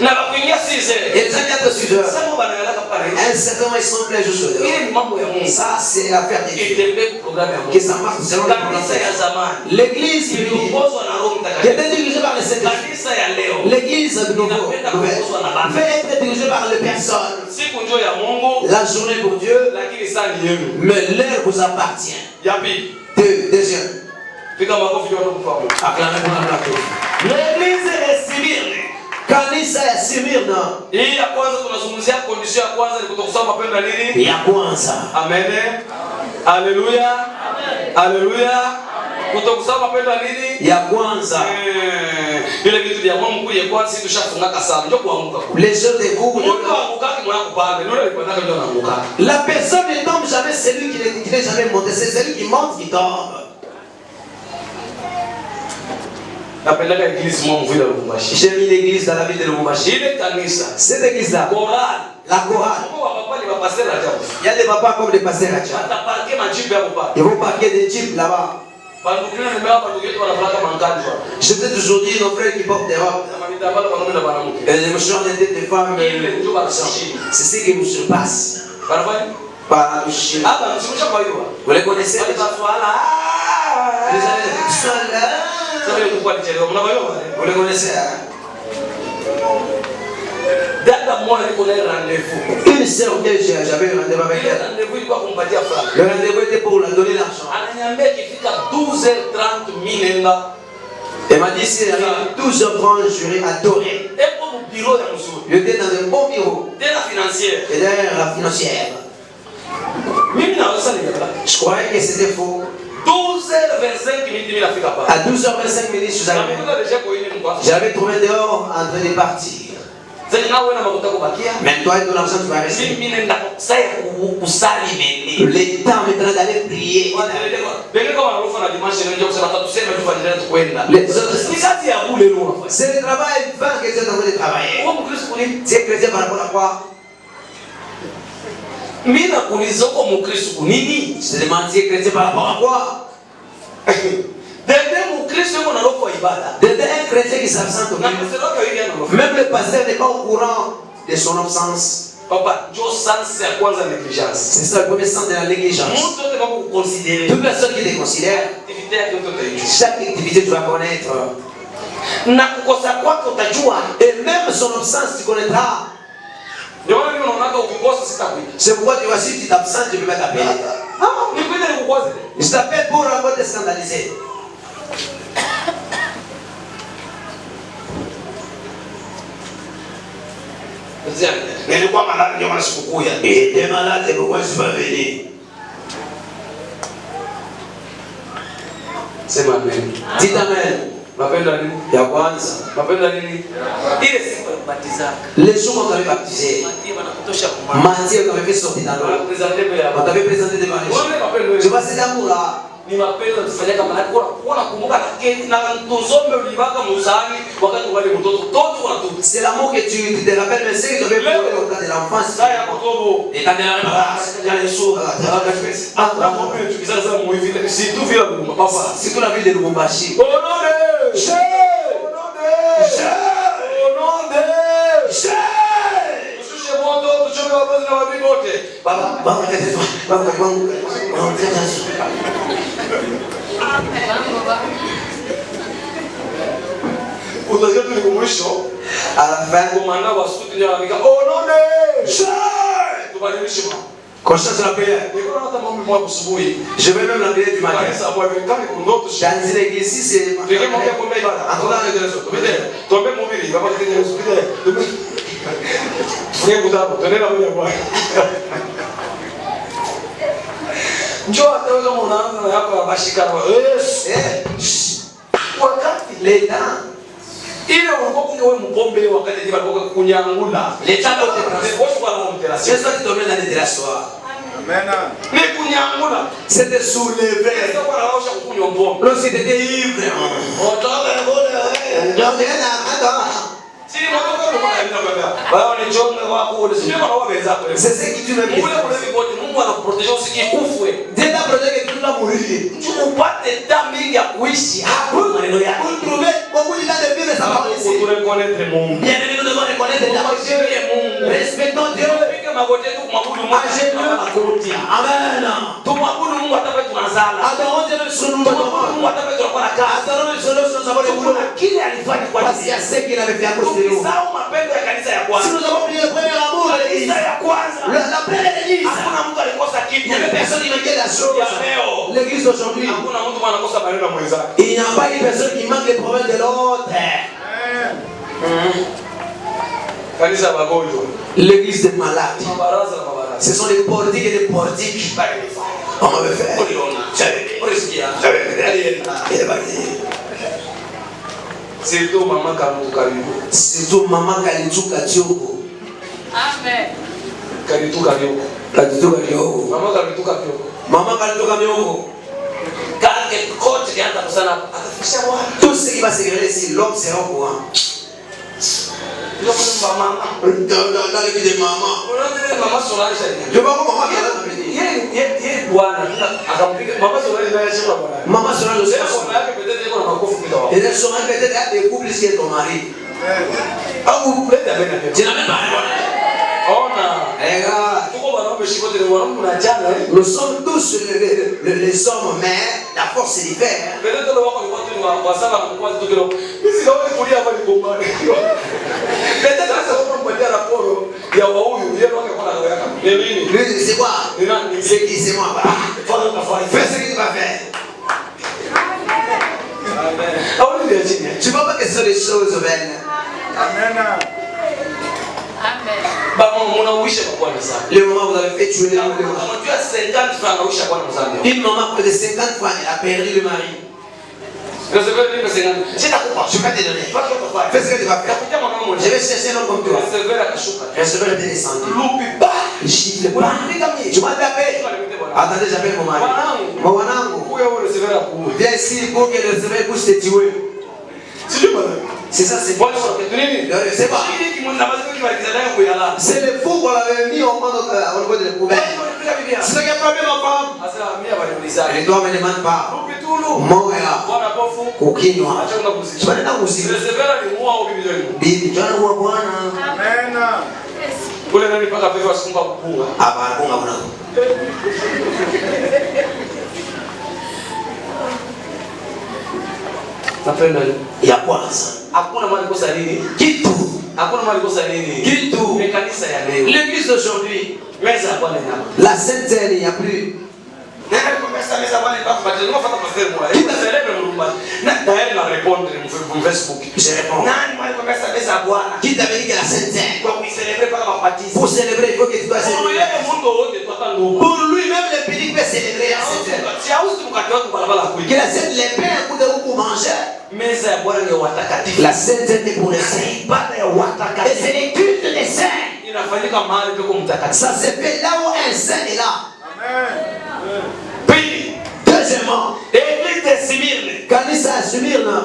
Na ba kuingia 6h. Et les gens qui entrent 6 heures, Sasa bana yala kapana hivi. à un certain moment, ils sont pleins jusqu'au dehors. Ile ni mambo ya Mungu. Ça, c'est l'affaire de Dieu. Itembee programu ya Que Mungu. ça marche selon le Kanisa ya programme. zamani L'église qui iliongozwa na Roho qui Mtakatifu. était dirigée par le Saint-Esprit. Kanisa ya leo L'église nouvelle veut être dirigée par les personnes. siku njo ya Mungu, La journée pour Dieu, lakini saa ni yenu. mais l'heure vous appartient. Ya pili, Deuxième, piga makofi kwa Mungu kwa Mungu. acclamez pour la plateau. L'église est civile. Kanisa ya Smyrna. Hii ya kwanza tunazungumzia condition ya kwanza ni kutokusoma mapendo ya nini? Ya kwanza. Amen. Haleluya. Haleluya. Kutokusoma mapendo ya nini? Ya kwanza. Ile vitu vya Mungu ya kwanza tushafungaka sana. Ndio kuanguka. Les autres des coups. Mungu anguka kimwana kupanda. Ndio alipanda ndio anaanguka. La personne ne tombe jamais, celui qui n'est jamais monté, c'est celui qui monte qui tombe. Napeleka église mwa mvula Lubumbashi. J'ai mis l'église dans la ville de Lubumbashi. Ile kanisa. Cette église-là. Chorale. La chorale. Il y a des papas comme des pasteurs à Tchad. Ils vont parquer des jeeps là-bas. Je t'ai toujours dit, nos frères qui portent des robes. Et les mouchoirs des femmes. C'est ce qui nous surpasse. Par vous les connaissez? Vous les connaissez? Une sœur que j'avais un rendez-vous avec elle. Le rendez-vous était pour la donner l'argent. Elle m'a dit si elle arrive à 12h30, je vais adorer. J'étais dans un bon bureau. Et derrière la financière. Je croyais que c'était faux. 12h25 minutes, à 12h25 minutes, je suis arrivé. J'avais trouvé dehors en train de partir. Mais toi et ton argent, tu vas rester. Le temps maintenant d'aller prier. Les autres, c'est le travail vain que tu es en train de travailler. Tu es chrétien par rapport à quoi? Je te demande si tu es chrétien par rapport à quoi? Un chrétien qui s'absente au milieu. Même le pasteur n'est pas au courant de son absence. C'est ça le premier sens de la négligence. Toute personne qui te considère, chaque activité tu vas connaître. Et même son absence tu connaîtras. C'est pourquoi tu vois si tu t'absentes, je ne peux pas t'appeler. Je t'appelle pour avoir te scandaliser. Et t'es malade, c'est pourquoi je suis pas venu. C'est ma mère. Dites amen. Ya kwanza. Les jours qu'on t'avait baptisé, Matthieu qu'on avait fait sortir dans l'eau, on t'avait présenté devant les gens. Tu vois cet amour-là. C'est l'amour que tu te rappelles, mais c'est que tu avais fait au cas de l'enfance. Et quand il y a les sourds, c'est tout la ville de Lubumbashi. À la fin, conscience de la prière. Je vais même la prière du matin. Dans une église ici, c'est les temps. C'est ça qui domine la déterration. C'est de soulever. Lorsque tu étais ivre. C'est ce qui tue même. Dieu t'a protégé que tu vas mourir. Pour trouver beaucoup de temps de vivre sa parole ici. Bien aimé, nous devons reconnaître Dieu. Respectons Dieu. Amen. Adorons Dieu même sur nous. Adorons Dieu sur nous avons le boulot. Parce qu'il y a ce qu'il avait fait à cause de nous. Si nous avons oublié le premier amour de l'église, la première église, il n'y avait personne qui manquait la chose. L'église d'aujourd'hui, il n'y a pas une personne qui manque les problèmes de l'autre. L'église des malades. Ce sont des portiques et des portiques. On m'avait fait. Surtout maman Kalitu Katioko. Amen. Kalitu Katioko. Maman Kalitu Katioko. Tout ce qui va se régler ici, l'homme sera au courant. Dans l'église de maman. Je vois comment maman vient maman sera le seul. Et elle sera peut-être à des couples qui est ton mari. Ah, vous pouvez t'amener. Tu n'as même pas répondu. Nous sommes tous les hommes, mais la force est différente. C'est quoi? C'est qui? C'est moi. Fais ce que tu vas faire. Tu vois pas que ce sont des choses vaines. Amen. Amen. Le moment où vous avez fait tuer une maman de 50 francs, elle a perdu le mari. Je vais te donner. Fais ce que tu vas faire. Je vais chercher un homme comme toi. Receveur est descendu. Il gifle pas. Tu m'as tapé. Attendez, j'appelle mon mari. Mon wanangu. Viens ici pour que le receveur puisse te tuer. C'est ça, c'est bon. C'est pas. C'est le fou qu'on avait mis au niveau de la poubelle. C'est ce qui a problème en femme. Les doigts ne me demandent pas. Mon gars. Kukinywa. Tu vas dans musique. Bibi, tu vas dans quoi? Amen. Ah, bon, il y a quoi ça? Kitu. L'église d'aujourd'hui. La Sainte Seine, il n'y a plus. Je réponds. Qui t'avait dit que la Sainte Seine? Pour célébrer, il faut que tu dois célébrer. Pour lui-même, le petit peut célébrer la Sainte Seine. Que la Sainte les pains pour manger. La Sainte Seine est pour les saints. Et c'est les cultes des saints. Ça se fait là où un saint est là. Deuxièmement, Kanisa ya Smyrna.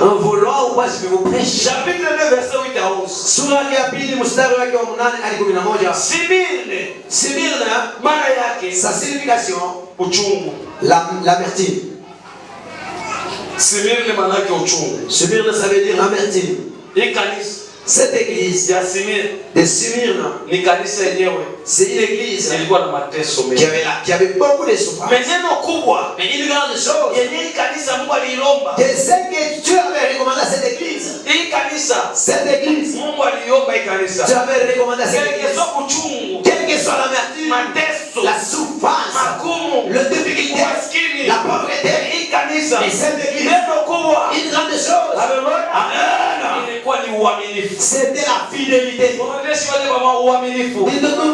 En vouloir ou pas, je vais vous prêcher. Chapitre 2, verset 8 à 11. Sura ya pili mstari wake wa 8 hadi 11. Smyrna, maana yake, sa signification, uchungu. L'amertume. Smyrna maana yake uchungu. Smyrna, ça veut dire l'amertume. Hii kanisa, cette église ya Smyrna, de Smyrna, ni kanisa yenyewe. C'est une église ilikuwa na mateso mengi. Qui avait beaucoup de souffrance. Mais neno kubwa, mais une grande chose. Yenye kanisa Mungu aliomba. Que ce que Dieu avait recommandé à cette église. Hii kanisa, cette église. Mungu aliomba hii kanisa. Dieu avait recommandé à cette église. Quel que soit uchungu, quelle que soit l'amertume, mateso, la souffrance, magumu, le difficulté, la pauvreté, hii kanisa, et cette église. Neno kubwa, une grande chose. Alléluia. Amen. Ilikuwa ni uaminifu. C'était la fidélité. Nous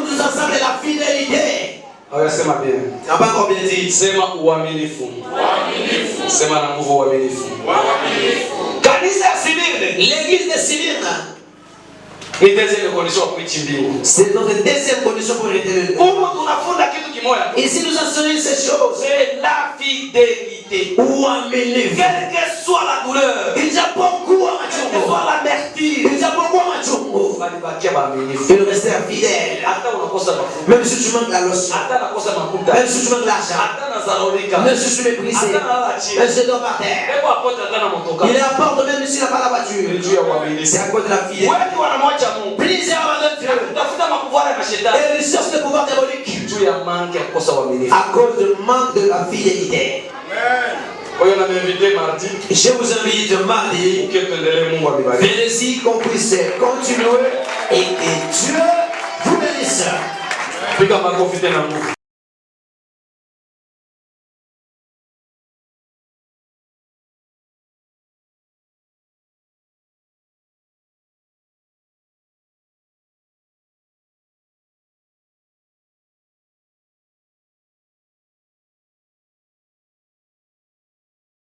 nous ensemble de la fidélité. Sema bien. N'a pas encore bien dit. Sema uaminifu. Uaminifu. Sema na nguvu uaminifu. Uaminifu. Kanisa ya Smyrna. L'église de Smyrna. Ni deuxième condition pour kuichi mbingu. C'est notre deuxième condition pour être le. Huko tunafunda kitu kimoja. Ici nous enseignons ces choses. C'est la fidélité. Uaminifu. Quelle que soit la douleur. Ijapokuwa Quelle que soit l'amertume. Ijapokuwa machungu. Walibakia waaminifu. Il restait fidèle. Hata unakosa mafuta. Même si tu manques la lotion. Hata unakosa mafuta. Même si tu manques l'argent. Hata unazalaulika. Même si tu es brisé. Hata unalala chini. Même si tu dors par terre. Hebu apote hata na motoka. Il apporte même s'il n'a pas la voiture. C'est à cause de la fidélité. Wengi wanamwacha Mungu. Plusieurs abandonnent Dieu. Tafuta makuvara ya mashetani. Et ils cherchent le pouvoir diabolique. Juu ya manque ya kukosa uaminifu. À cause du manque de la fidélité. Amen. Kwa hiyo na m'inviter mardi. Je vous invite mardi. Que tuendelee Mungu abibariki. Venez-y qu'on puisse continuer et que Dieu vous bénisse. Piga makofi tena Mungu.